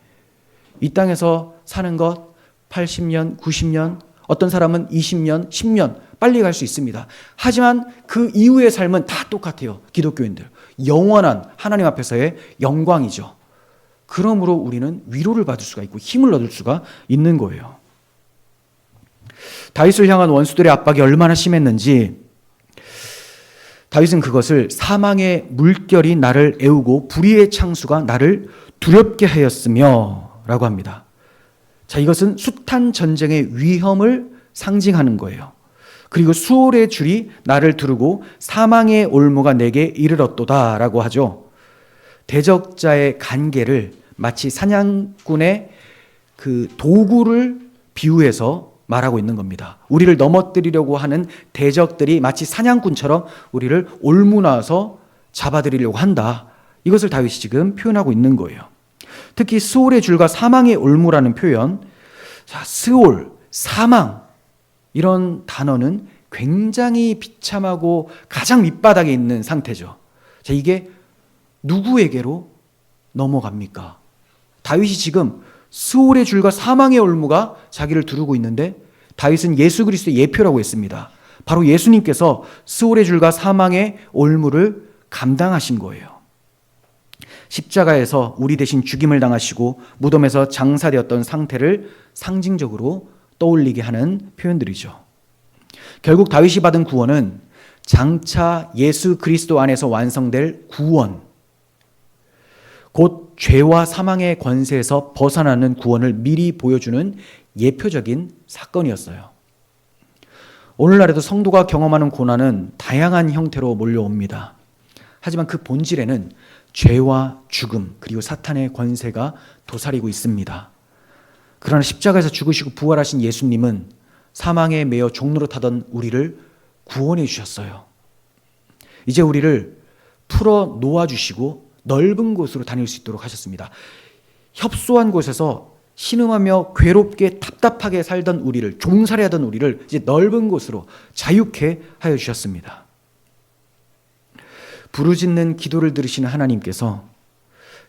이 땅에서 사는 것 80년, 90년, 어떤 사람은 20년, 10년 빨리 갈 수 있습니다. 하지만 그 이후의 삶은 다 똑같아요. 기독교인들. 영원한 하나님 앞에서의 영광이죠. 그러므로 우리는 위로를 받을 수가 있고 힘을 얻을 수가 있는 거예요. 다윗을 향한 원수들의 압박이 얼마나 심했는지 다윗은 그것을 사망의 물결이 나를 애우고 불의의 창수가 나를 두렵게 하였으며 라고 합니다. 자, 이것은 숱한 전쟁의 위험을 상징하는 거예요. 그리고 수월의 줄이 나를 두르고 사망의 올무가 내게 이르렀도다 라고 하죠. 대적자의 간계를 마치 사냥꾼의 그 도구를 비유해서 말하고 있는 겁니다. 우리를 넘어뜨리려고 하는 대적들이 마치 사냥꾼처럼 우리를 올무나서 잡아들이려고 한다. 이것을 다윗이 지금 표현하고 있는 거예요. 특히 스올의 줄과 사망의 올무라는 표현, 자, 스올, 사망 이런 단어는 굉장히 비참하고 가장 밑바닥에 있는 상태죠. 자, 이게 누구에게로 넘어갑니까? 다윗이 지금 스올의 줄과 사망의 올무가 자기를 두르고 있는데 다윗은 예수 그리스도의 예표라고 했습니다. 바로 예수님께서 스올의 줄과 사망의 올무를 감당하신 거예요. 십자가에서 우리 대신 죽임을 당하시고 무덤에서 장사되었던 상태를 상징적으로 떠올리게 하는 표현들이죠. 결국 다윗이 받은 구원은 장차 예수 그리스도 안에서 완성될 구원, 곧 죄와 사망의 권세에서 벗어나는 구원을 미리 보여주는 예표적인 사건이었어요. 오늘날에도 성도가 경험하는 고난은 다양한 형태로 몰려옵니다. 하지만 그 본질에는 죄와 죽음 그리고 사탄의 권세가 도사리고 있습니다. 그러나 십자가에서 죽으시고 부활하신 예수님은 사망에 매여 종로로 타던 우리를 구원해 주셨어요. 이제 우리를 풀어 놓아주시고 넓은 곳으로 다닐 수 있도록 하셨습니다. 협소한 곳에서 신음하며 괴롭게 답답하게 살던 우리를, 종살이하던 우리를 이제 넓은 곳으로 자유케 하여 주셨습니다. 부르짖는 기도를 들으시는 하나님께서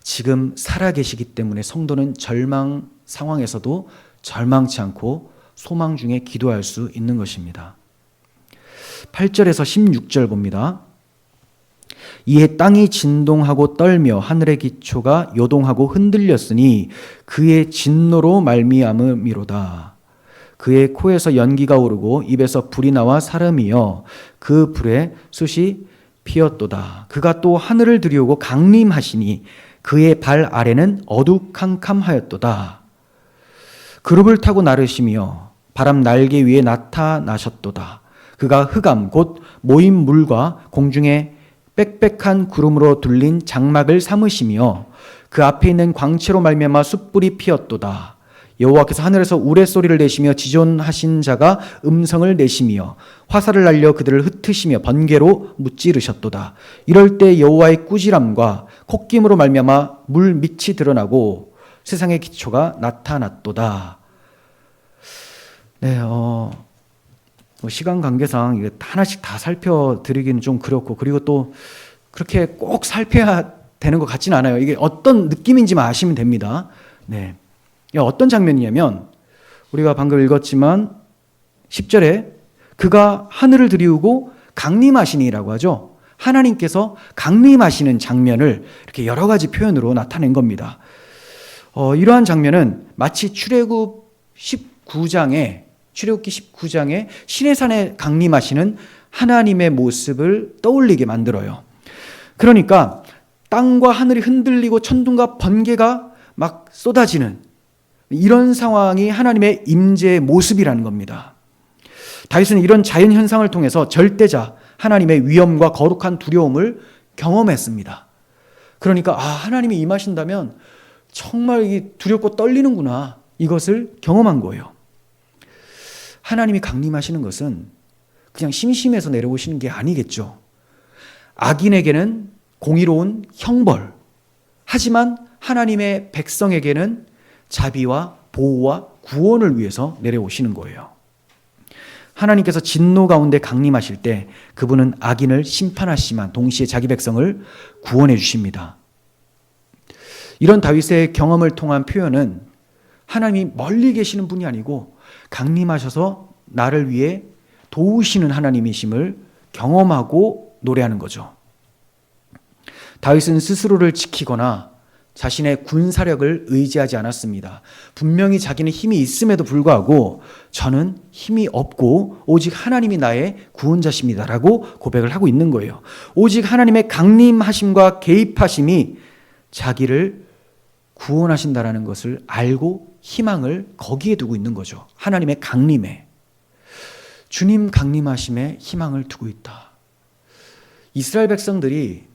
지금 살아계시기 때문에 성도는 절망 상황에서도 절망치 않고 소망 중에 기도할 수 있는 것입니다. 8절에서 16절 봅니다. 이에 땅이 진동하고 떨며 하늘의 기초가 요동하고 흔들렸으니 그의 진노로 말미암음이로다. 그의 코에서 연기가 오르고 입에서 불이 나와 사름이여 그 불에 숯이 피었도다. 그가 또 하늘을 들이우고 강림하시니 그의 발 아래는 어두캄캄하였도다. 그룹을 타고 나르시며 바람 날개 위에 나타나셨도다. 그가 흑암 곧 모인 물과 공중에 빽빽한 구름으로 둘린 장막을 삼으시며 그 앞에 있는 광채로 말미암아 숯불이 피었도다. 여호와께서 하늘에서 우레소리를 내시며 지존하신 자가 음성을 내시며 화살을 날려 그들을 흩으시며 번개로 무찌르셨도다. 이럴 때 여호와의 꾸지람과 콧김으로 말미암아 물 밑이 드러나고 세상의 기초가 나타났도다. 네, 시간 관계상 이거 하나씩 다 살펴드리기는 좀 그렇고, 그리고 또 그렇게 꼭 살펴야 되는 것 같지는 않아요. 이게 어떤 느낌인지만 아시면 됩니다. 네. 어떤 장면이냐면 우리가 방금 읽었지만 10절에 그가 하늘을 들이우고 강림하시니라고 하죠. 하나님께서 강림하시는 장면을 이렇게 여러 가지 표현으로 나타낸 겁니다. 이러한 장면은 마치 출애굽기 19장에 시내산에 강림하시는 하나님의 모습을 떠올리게 만들어요. 그러니까 땅과 하늘이 흔들리고 천둥과 번개가 막 쏟아지는 이런 상황이 하나님의 임재의 모습이라는 겁니다. 다윗은 이런 자연 현상을 통해서 절대자 하나님의 위엄과 거룩한 두려움을 경험했습니다. 그러니까 하나님이 임하신다면 정말 이게 두렵고 떨리는구나, 이것을 경험한 거예요. 하나님이 강림하시는 것은 그냥 심심해서 내려오시는 게 아니겠죠. 악인에게는 공의로운 형벌, 하지만 하나님의 백성에게는 자비와 보호와 구원을 위해서 내려오시는 거예요. 하나님께서 진노 가운데 강림하실 때 그분은 악인을 심판하시지만 동시에 자기 백성을 구원해 주십니다. 이런 다윗의 경험을 통한 표현은 하나님이 멀리 계시는 분이 아니고 강림하셔서 나를 위해 도우시는 하나님이심을 경험하고 노래하는 거죠. 다윗은 스스로를 지키거나 자신의 군사력을 의지하지 않았습니다. 분명히 자기는 힘이 있음에도 불구하고 저는 힘이 없고 오직 하나님이 나의 구원자십니다라고 고백을 하고 있는 거예요. 오직 하나님의 강림하심과 개입하심이 자기를 구원하신다라는 것을 알고 희망을 거기에 두고 있는 거죠. 하나님의 강림에, 주님 강림하심에 희망을 두고 있다. 이스라엘 백성들이,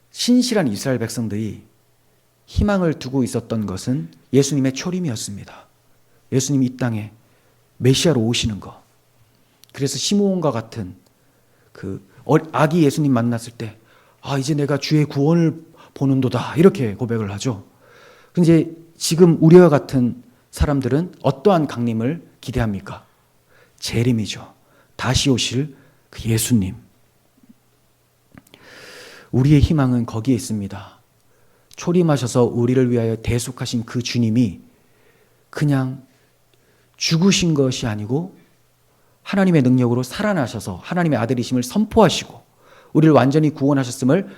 신실한 이스라엘 백성들이 희망을 두고 있었던 것은 예수님의 초림이었습니다. 예수님이 이 땅에 메시아로 오시는 것. 그래서 시므온과 같은 그 아기 예수님 만났을 때 이제 내가 주의 구원을 보는도다, 이렇게 고백을 하죠. 근데 지금 우리와 같은 사람들은 어떠한 강림을 기대합니까? 재림이죠. 다시 오실 그 예수님. 우리의 희망은 거기에 있습니다. 초림하셔서 우리를 위하여 대속하신 그 주님이 그냥 죽으신 것이 아니고 하나님의 능력으로 살아나셔서 하나님의 아들이심을 선포하시고 우리를 완전히 구원하셨음을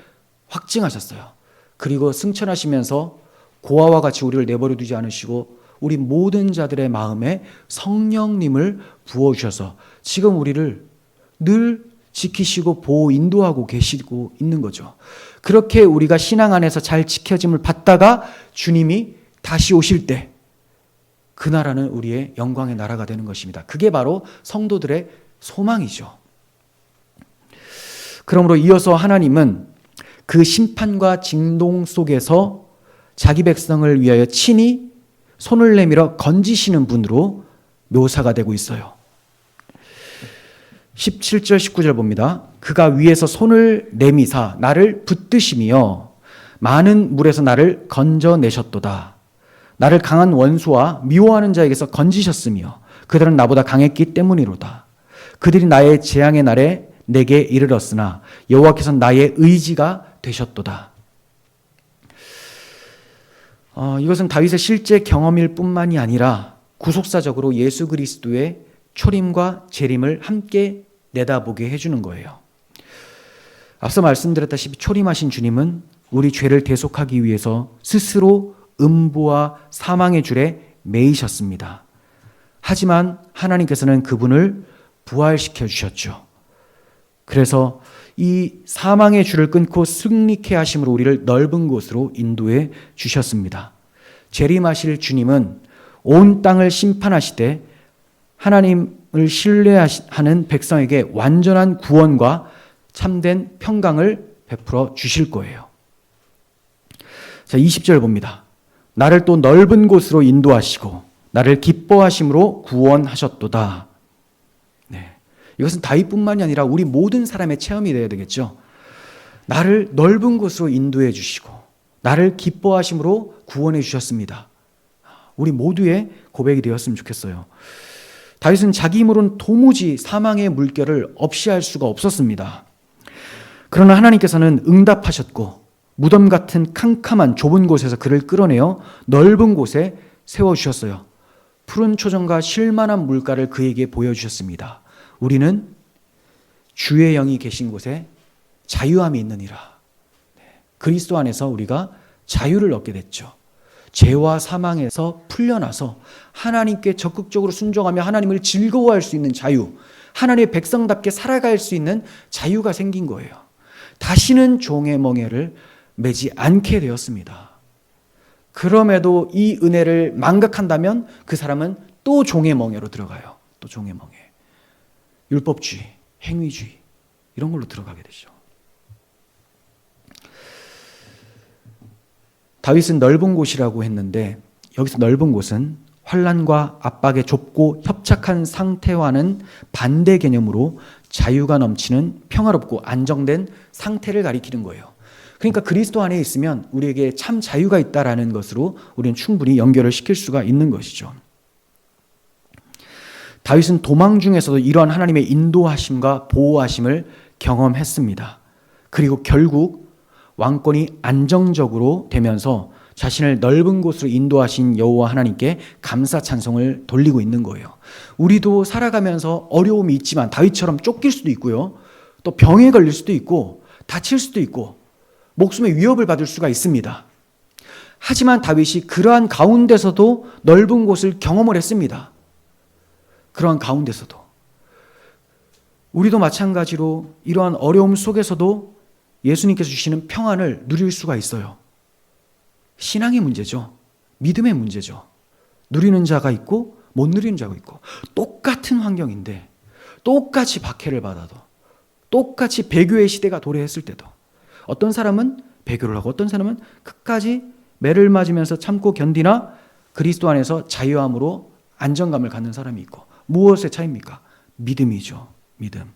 확증하셨어요. 그리고 승천하시면서 고아와 같이 우리를 내버려 두지 않으시고 우리 모든 자들의 마음에 성령님을 부어주셔서 지금 우리를 늘 지키시고 보호 인도하고 계시고 있는 거죠. 그렇게 우리가 신앙 안에서 잘 지켜짐을 받다가 주님이 다시 오실 때 그 나라는 우리의 영광의 나라가 되는 것입니다. 그게 바로 성도들의 소망이죠. 그러므로 이어서 하나님은 그 심판과 진동 속에서 자기 백성을 위하여 친히 손을 내밀어 건지시는 분으로 묘사가 되고 있어요. 17절 19절 봅니다. 그가 위에서 손을 내미사 나를 붙드시며 많은 물에서 나를 건져내셨도다. 나를 강한 원수와 미워하는 자에게서 건지셨으며 그들은 나보다 강했기 때문이로다. 그들이 나의 재앙의 날에 내게 이르렀으나 여호와께서는 나의 의지가 되셨도다. 이것은 다윗의 실제 경험일 뿐만이 아니라 구속사적으로 예수 그리스도의 초림과 재림을 함께 내다보게 해주는 거예요. 앞서 말씀드렸다시피 초림하신 주님은 우리 죄를 대속하기 위해서 스스로 음부와 사망의 줄에 매이셨습니다. 하지만 하나님께서는 그분을 부활시켜 주셨죠. 그래서 이 사망의 줄을 끊고 승리케 하심으로 우리를 넓은 곳으로 인도해 주셨습니다. 재림하실 주님은 온 땅을 심판하시되 하나님을 신뢰하는 백성에게 완전한 구원과 참된 평강을 베풀어 주실 거예요. 자, 20절 봅니다. 나를 또 넓은 곳으로 인도하시고 나를 기뻐하심으로 구원하셨도다. 네. 이것은 다윗뿐만이 아니라 우리 모든 사람의 체험이 되어야 되겠죠. 나를 넓은 곳으로 인도해 주시고 나를 기뻐하심으로 구원해 주셨습니다. 우리 모두의 고백이 되었으면 좋겠어요. 다윗은 자기 힘으로는 도무지 사망의 물결을 없이 할 수가 없었습니다. 그러나 하나님께서는 응답하셨고 무덤 같은 캄캄한 좁은 곳에서 그를 끌어내어 넓은 곳에 세워주셨어요. 푸른 초정과 쉴만한 물가를 그에게 보여주셨습니다. 우리는 주의 영이 계신 곳에 자유함이 있느니라. 그리스도 안에서 우리가 자유를 얻게 됐죠. 죄와 사망에서 풀려나서 하나님께 적극적으로 순종하며 하나님을 즐거워할 수 있는 자유, 하나님의 백성답게 살아갈 수 있는 자유가 생긴 거예요. 다시는 종의 멍에를 매지 않게 되었습니다. 그럼에도 이 은혜를 망각한다면 그 사람은 또 종의 멍에로 들어가요. 또 종의 멍에. 율법주의, 행위주의 이런 걸로 들어가게 되죠. 다윗은 넓은 곳이라고 했는데 여기서 넓은 곳은 환난과 압박의 좁고 협착한 상태와는 반대 개념으로 자유가 넘치는 평화롭고 안정된 상태를 가리키는 거예요. 그러니까 그리스도 안에 있으면 우리에게 참 자유가 있다라는 것으로 우리는 충분히 연결을 시킬 수가 있는 것이죠. 다윗은 도망 중에서도 이러한 하나님의 인도하심과 보호하심을 경험했습니다. 그리고 결국 왕권이 안정적으로 되면서 자신을 넓은 곳으로 인도하신 여호와 하나님께 감사 찬송을 돌리고 있는 거예요. 우리도 살아가면서 어려움이 있지만 다윗처럼 쫓길 수도 있고요. 또 병에 걸릴 수도 있고 다칠 수도 있고 목숨의 위협을 받을 수가 있습니다. 하지만 다윗이 그러한 가운데서도 넓은 곳을 경험을 했습니다. 그러한 가운데서도 우리도 마찬가지로 이러한 어려움 속에서도 예수님께서 주시는 평안을 누릴 수가 있어요. 신앙의 문제죠. 믿음의 문제죠. 누리는 자가 있고 못 누리는 자가 있고 똑같은 환경인데 똑같이 박해를 받아도 똑같이 배교의 시대가 도래했을 때도 어떤 사람은 배교를 하고 어떤 사람은 끝까지 매를 맞으면서 참고 견디나 그리스도 안에서 자유함으로 안정감을 갖는 사람이 있고 무엇의 차이입니까? 믿음이죠. 믿음.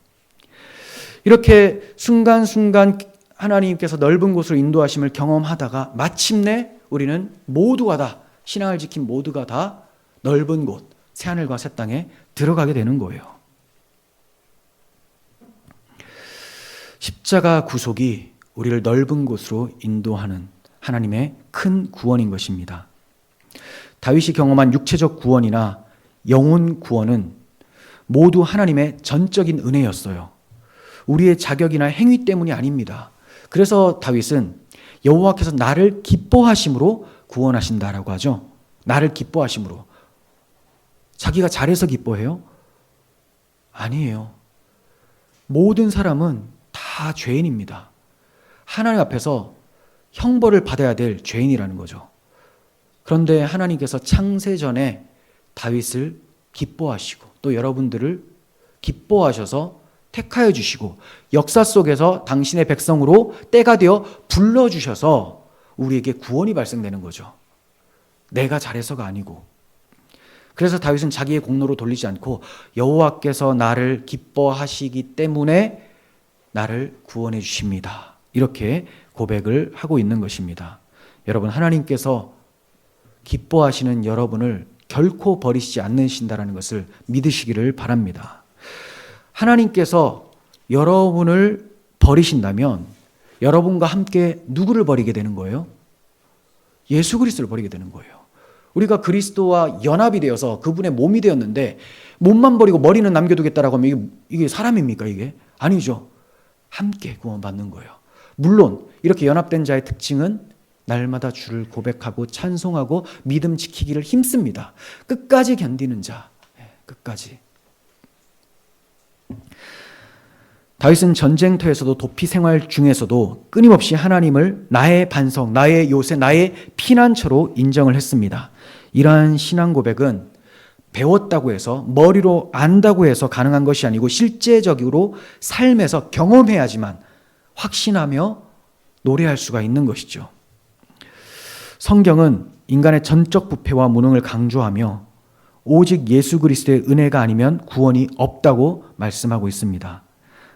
이렇게 순간순간 하나님께서 넓은 곳으로 인도하심을 경험하다가 마침내 우리는 모두가 다 신앙을 지킨 모두가 다 넓은 곳 새하늘과 새 땅에 들어가게 되는 거예요. 십자가 구속이 우리를 넓은 곳으로 인도하는 하나님의 큰 구원인 것입니다. 다윗이 경험한 육체적 구원이나 영혼 구원은 모두 하나님의 전적인 은혜였어요. 우리의 자격이나 행위 때문이 아닙니다. 그래서 다윗은 여호와께서 나를 기뻐하심으로 구원하신다라고 하죠. 나를 기뻐하심으로. 자기가 잘해서 기뻐해요? 아니에요. 모든 사람은 다 죄인입니다. 하나님 앞에서 형벌을 받아야 될 죄인이라는 거죠. 그런데 하나님께서 창세전에 다윗을 기뻐하시고 또 여러분들을 기뻐하셔서 택하여 주시고 역사 속에서 당신의 백성으로 때가 되어 불러주셔서 우리에게 구원이 발생되는 거죠. 내가 잘해서가 아니고. 그래서 다윗은 자기의 공로로 돌리지 않고 여호와께서 나를 기뻐하시기 때문에 나를 구원해 주십니다. 이렇게 고백을 하고 있는 것입니다. 여러분, 하나님께서 기뻐하시는 여러분을 결코 버리시지 않으신다는 것을 믿으시기를 바랍니다. 하나님께서 여러분을 버리신다면 여러분과 함께 누구를 버리게 되는 거예요? 예수 그리스도를 버리게 되는 거예요. 우리가 그리스도와 연합이 되어서 그분의 몸이 되었는데 몸만 버리고 머리는 남겨두겠다라고 하면 이게 사람입니까 이게? 아니죠. 함께 구원받는 거예요. 물론 이렇게 연합된 자의 특징은 날마다 주를 고백하고 찬송하고 믿음 지키기를 힘씁니다. 끝까지 견디는 자, 끝까지. 다윗은 전쟁터에서도 도피 생활 중에서도 끊임없이 하나님을 나의 반석, 나의 요새, 나의 피난처로 인정을 했습니다. 이러한 신앙 고백은 배웠다고 해서 머리로 안다고 해서 가능한 것이 아니고 실제적으로 삶에서 경험해야지만 확신하며 노래할 수가 있는 것이죠. 성경은 인간의 전적 부패와 무능을 강조하며 오직 예수 그리스도의 은혜가 아니면 구원이 없다고 말씀하고 있습니다.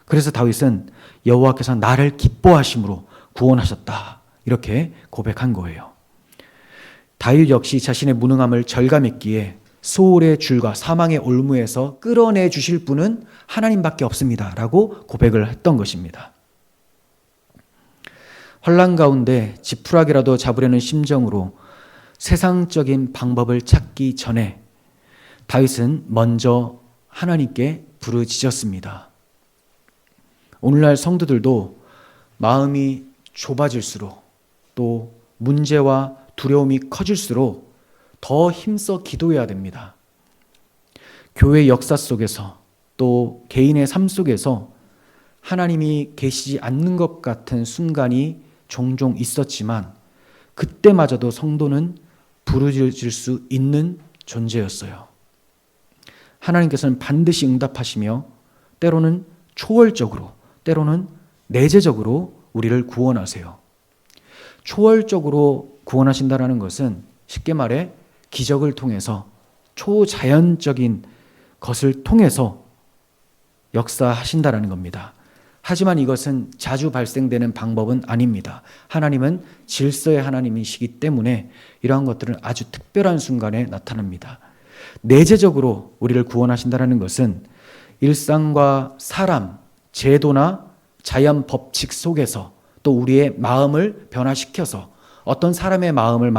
그래서 다윗은 여호와께서 나를 기뻐하심으로 구원하셨다 이렇게 고백한 거예요. 다윗 역시 자신의 무능함을 절감했기에 소울의 줄과 사망의 올무에서 끌어내 주실 분은 하나님밖에 없습니다 라고 고백을 했던 것입니다. 환난 가운데 지푸라기라도 잡으려는 심정으로 세상적인 방법을 찾기 전에 다윗은 먼저 하나님께 부르짖었습니다. 오늘날 성도들도 마음이 좁아질수록 또 문제와 두려움이 커질수록 더 힘써 기도해야 됩니다. 교회 역사 속에서 또 개인의 삶 속에서 하나님이 계시지 않는 것 같은 순간이 종종 있었지만 그때마저도 성도는 부르짖을 수 있는 존재였어요. 하나님께서는 반드시 응답하시며 때로는 초월적으로 때로는 내재적으로 우리를 구원하세요. 초월적으로 구원하신다는 것은 쉽게 말해 기적을 통해서 초자연적인 것을 통해서 역사하신다는 겁니다. 하지만 이것은 자주 발생되는 방법은 아닙니다. 하나님은 질서의 하나님이시기 때문에 이러한 것들은 아주 특별한 순간에 나타납니다. 내재적으로 우리를 구원하신다는 것은 일상과 사람, 제도나 자연 법칙 속에서 또 우리의 마음을 변화시켜서 어떤 사람의 마음을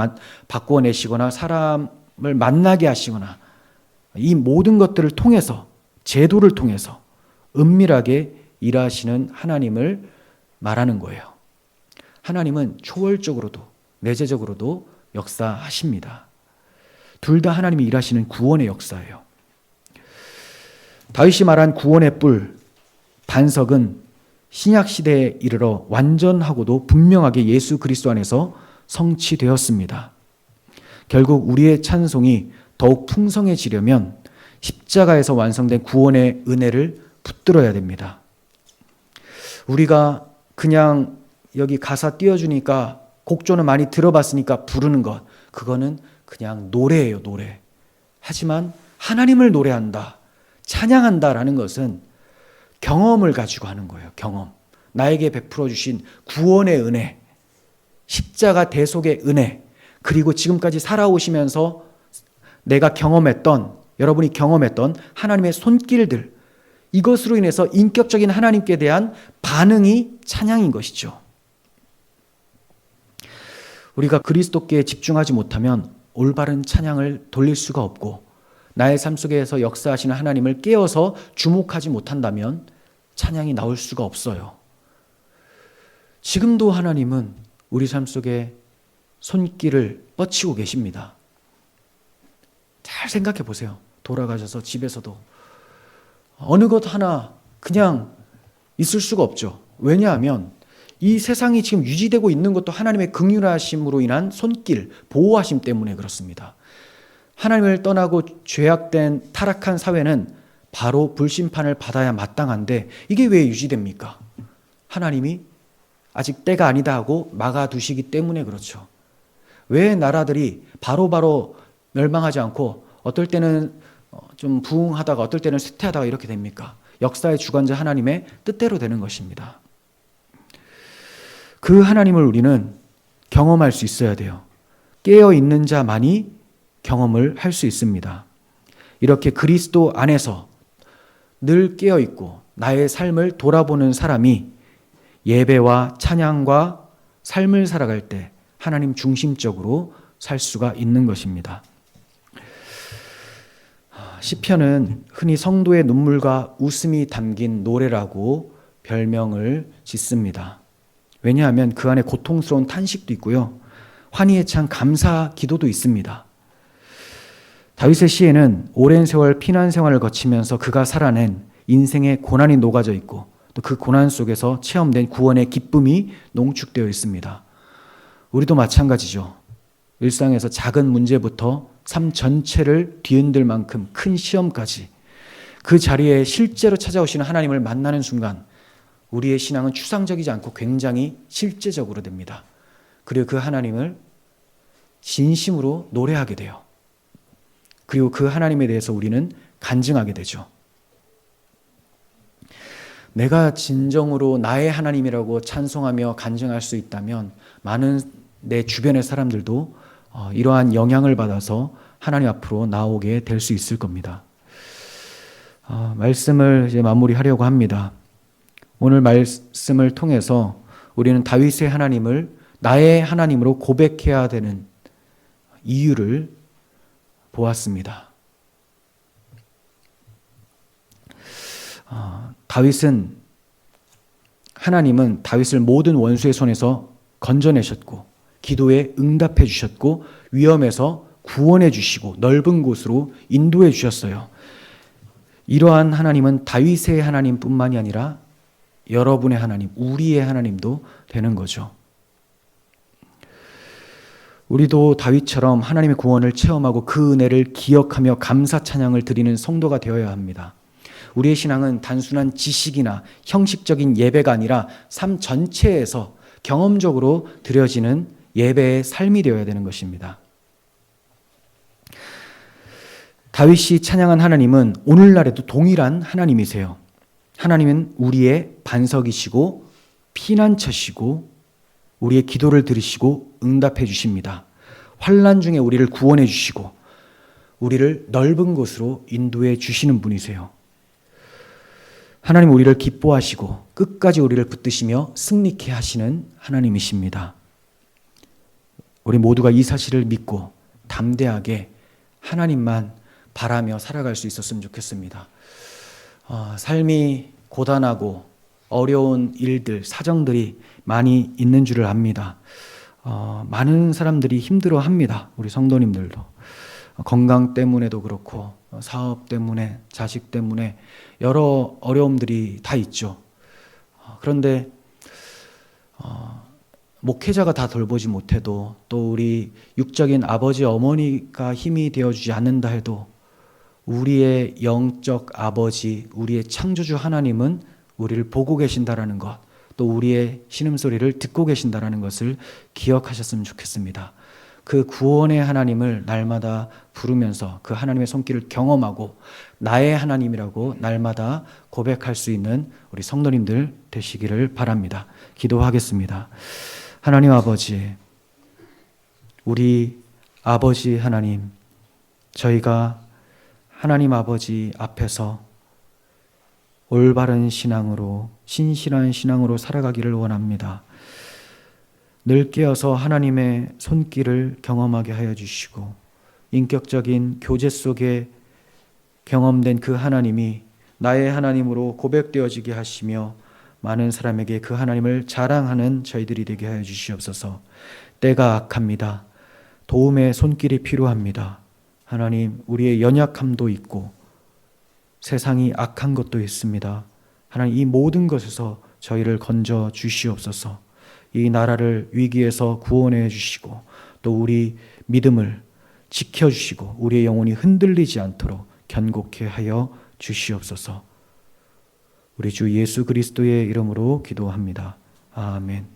바꿔내시거나 사람을 만나게 하시거나 이 모든 것들을 통해서 제도를 통해서 은밀하게 일하시는 하나님을 말하는 거예요. 하나님은 초월적으로도 내재적으로도 역사하십니다. 둘 다 하나님이 일하시는 구원의 역사예요. 다윗이 말한 구원의 뿔, 반석은 신약 시대에 이르러 완전하고도 분명하게 예수 그리스도 안에서 성취되었습니다. 결국 우리의 찬송이 더욱 풍성해지려면 십자가에서 완성된 구원의 은혜를 붙들어야 됩니다. 우리가 그냥 여기 가사 띄워주니까 곡조는 많이 들어봤으니까 부르는 것, 그거는 그냥 노래예요, 노래. 하지만 하나님을 노래한다, 찬양한다라는 것은 경험을 가지고 하는 거예요. 경험. 나에게 베풀어 주신 구원의 은혜, 십자가 대속의 은혜, 그리고 지금까지 살아오시면서 내가 경험했던, 여러분이 경험했던 하나님의 손길들, 이것으로 인해서 인격적인 하나님께 대한 반응이 찬양인 것이죠. 우리가 그리스도께 집중하지 못하면 올바른 찬양을 돌릴 수가 없고 나의 삶 속에서 역사하시는 하나님을 깨어서 주목하지 못한다면 찬양이 나올 수가 없어요. 지금도 하나님은 우리 삶 속에 손길을 뻗치고 계십니다. 잘 생각해 보세요. 돌아가셔서 집에서도 어느 것 하나 그냥 있을 수가 없죠. 왜냐하면 이 세상이 지금 유지되고 있는 것도 하나님의 긍휼하심으로 인한 손길, 보호하심 때문에 그렇습니다. 하나님을 떠나고 죄악된 타락한 사회는 바로 불심판을 받아야 마땅한데 이게 왜 유지됩니까? 하나님이 아직 때가 아니다 하고 막아두시기 때문에 그렇죠. 왜 나라들이 바로바로 멸망하지 않고 어떨 때는 좀 부흥하다가 어떨 때는 쇠퇴하다가 이렇게 됩니까? 역사의 주관자 하나님의 뜻대로 되는 것입니다. 그 하나님을 우리는 경험할 수 있어야 돼요. 깨어있는 자만이 경험을 할 수 있습니다. 이렇게 그리스도 안에서 늘 깨어있고 나의 삶을 돌아보는 사람이 예배와 찬양과 삶을 살아갈 때 하나님 중심적으로 살 수가 있는 것입니다. 시편은 흔히 성도의 눈물과 웃음이 담긴 노래라고 별명을 짓습니다. 왜냐하면 그 안에 고통스러운 탄식도 있고요. 환희에 찬 감사 기도도 있습니다. 다윗의 시에는 오랜 세월 피난 생활을 거치면서 그가 살아낸 인생의 고난이 녹아져 있고 또 그 고난 속에서 체험된 구원의 기쁨이 농축되어 있습니다. 우리도 마찬가지죠. 일상에서 작은 문제부터 삶 전체를 뒤흔들 만큼 큰 시험까지 그 자리에 실제로 찾아오시는 하나님을 만나는 순간 우리의 신앙은 추상적이지 않고 굉장히 실제적으로 됩니다. 그리고 그 하나님을 진심으로 노래하게 돼요. 그리고 그 하나님에 대해서 우리는 간증하게 되죠. 내가 진정으로 나의 하나님이라고 찬송하며 간증할 수 있다면 많은 내 주변의 사람들도 이러한 영향을 받아서 하나님 앞으로 나오게 될 수 있을 겁니다. 말씀을 이제 마무리하려고 합니다. 오늘 말씀을 통해서 우리는 다윗의 하나님을 나의 하나님으로 고백해야 되는 이유를 보았습니다. 하나님은 다윗을 모든 원수의 손에서 건져내셨고 기도에 응답해 주셨고 위험에서 구원해 주시고 넓은 곳으로 인도해 주셨어요. 이러한 하나님은 다윗의 하나님뿐만이 아니라 여러분의 하나님, 우리의 하나님도 되는 거죠. 우리도 다윗처럼 하나님의 구원을 체험하고 그 은혜를 기억하며 감사 찬양을 드리는 성도가 되어야 합니다. 우리의 신앙은 단순한 지식이나 형식적인 예배가 아니라 삶 전체에서 경험적으로 드려지는 예배의 삶이 되어야 되는 것입니다. 다윗이 찬양한 하나님은 오늘날에도 동일한 하나님이세요. 하나님은 우리의 반석이시고 피난처시고 우리의 기도를 들으시고 응답해 주십니다. 환난 중에 우리를 구원해 주시고 우리를 넓은 곳으로 인도해 주시는 분이세요. 하나님 우리를 기뻐하시고 끝까지 우리를 붙드시며 승리케 하시는 하나님이십니다. 우리 모두가 이 사실을 믿고 담대하게 하나님만 바라며 살아갈 수 있었으면 좋겠습니다. 삶이 고단하고 어려운 일들, 사정들이 많이 있는 줄을 압니다. 많은 사람들이 힘들어합니다. 우리 성도님들도. 건강 때문에도 그렇고 사업 때문에, 자식 때문에 여러 어려움들이 다 있죠. 그런데 목회자가 다 돌보지 못해도 또 우리 육적인 아버지, 어머니가 힘이 되어주지 않는다 해도 우리의 영적 아버지, 우리의 창조주 하나님은 우리를 보고 계신다라는 것, 또 우리의 신음소리를 듣고 계신다라는 것을 기억하셨으면 좋겠습니다. 그 구원의 하나님을 날마다 부르면서 그 하나님의 손길을 경험하고 나의 하나님이라고 날마다 고백할 수 있는 우리 성도님들 되시기를 바랍니다. 기도하겠습니다. 하나님 아버지, 우리 아버지 하나님, 저희가 하나님 아버지 앞에서 올바른 신앙으로, 신실한 신앙으로 살아가기를 원합니다. 늘 깨어서 하나님의 손길을 경험하게 하여 주시고 인격적인 교제 속에 경험된 그 하나님이 나의 하나님으로 고백되어지게 하시며 많은 사람에게 그 하나님을 자랑하는 저희들이 되게 하여 주시옵소서. 때가 악합니다. 도움의 손길이 필요합니다. 하나님, 우리의 연약함도 있고 세상이 악한 것도 있습니다. 하나님, 이 모든 것에서 저희를 건져 주시옵소서. 이 나라를 위기에서 구원해 주시고 또 우리 믿음을 지켜주시고 우리의 영혼이 흔들리지 않도록 견고케 하여 주시옵소서. 우리 주 예수 그리스도의 이름으로 기도합니다. 아멘.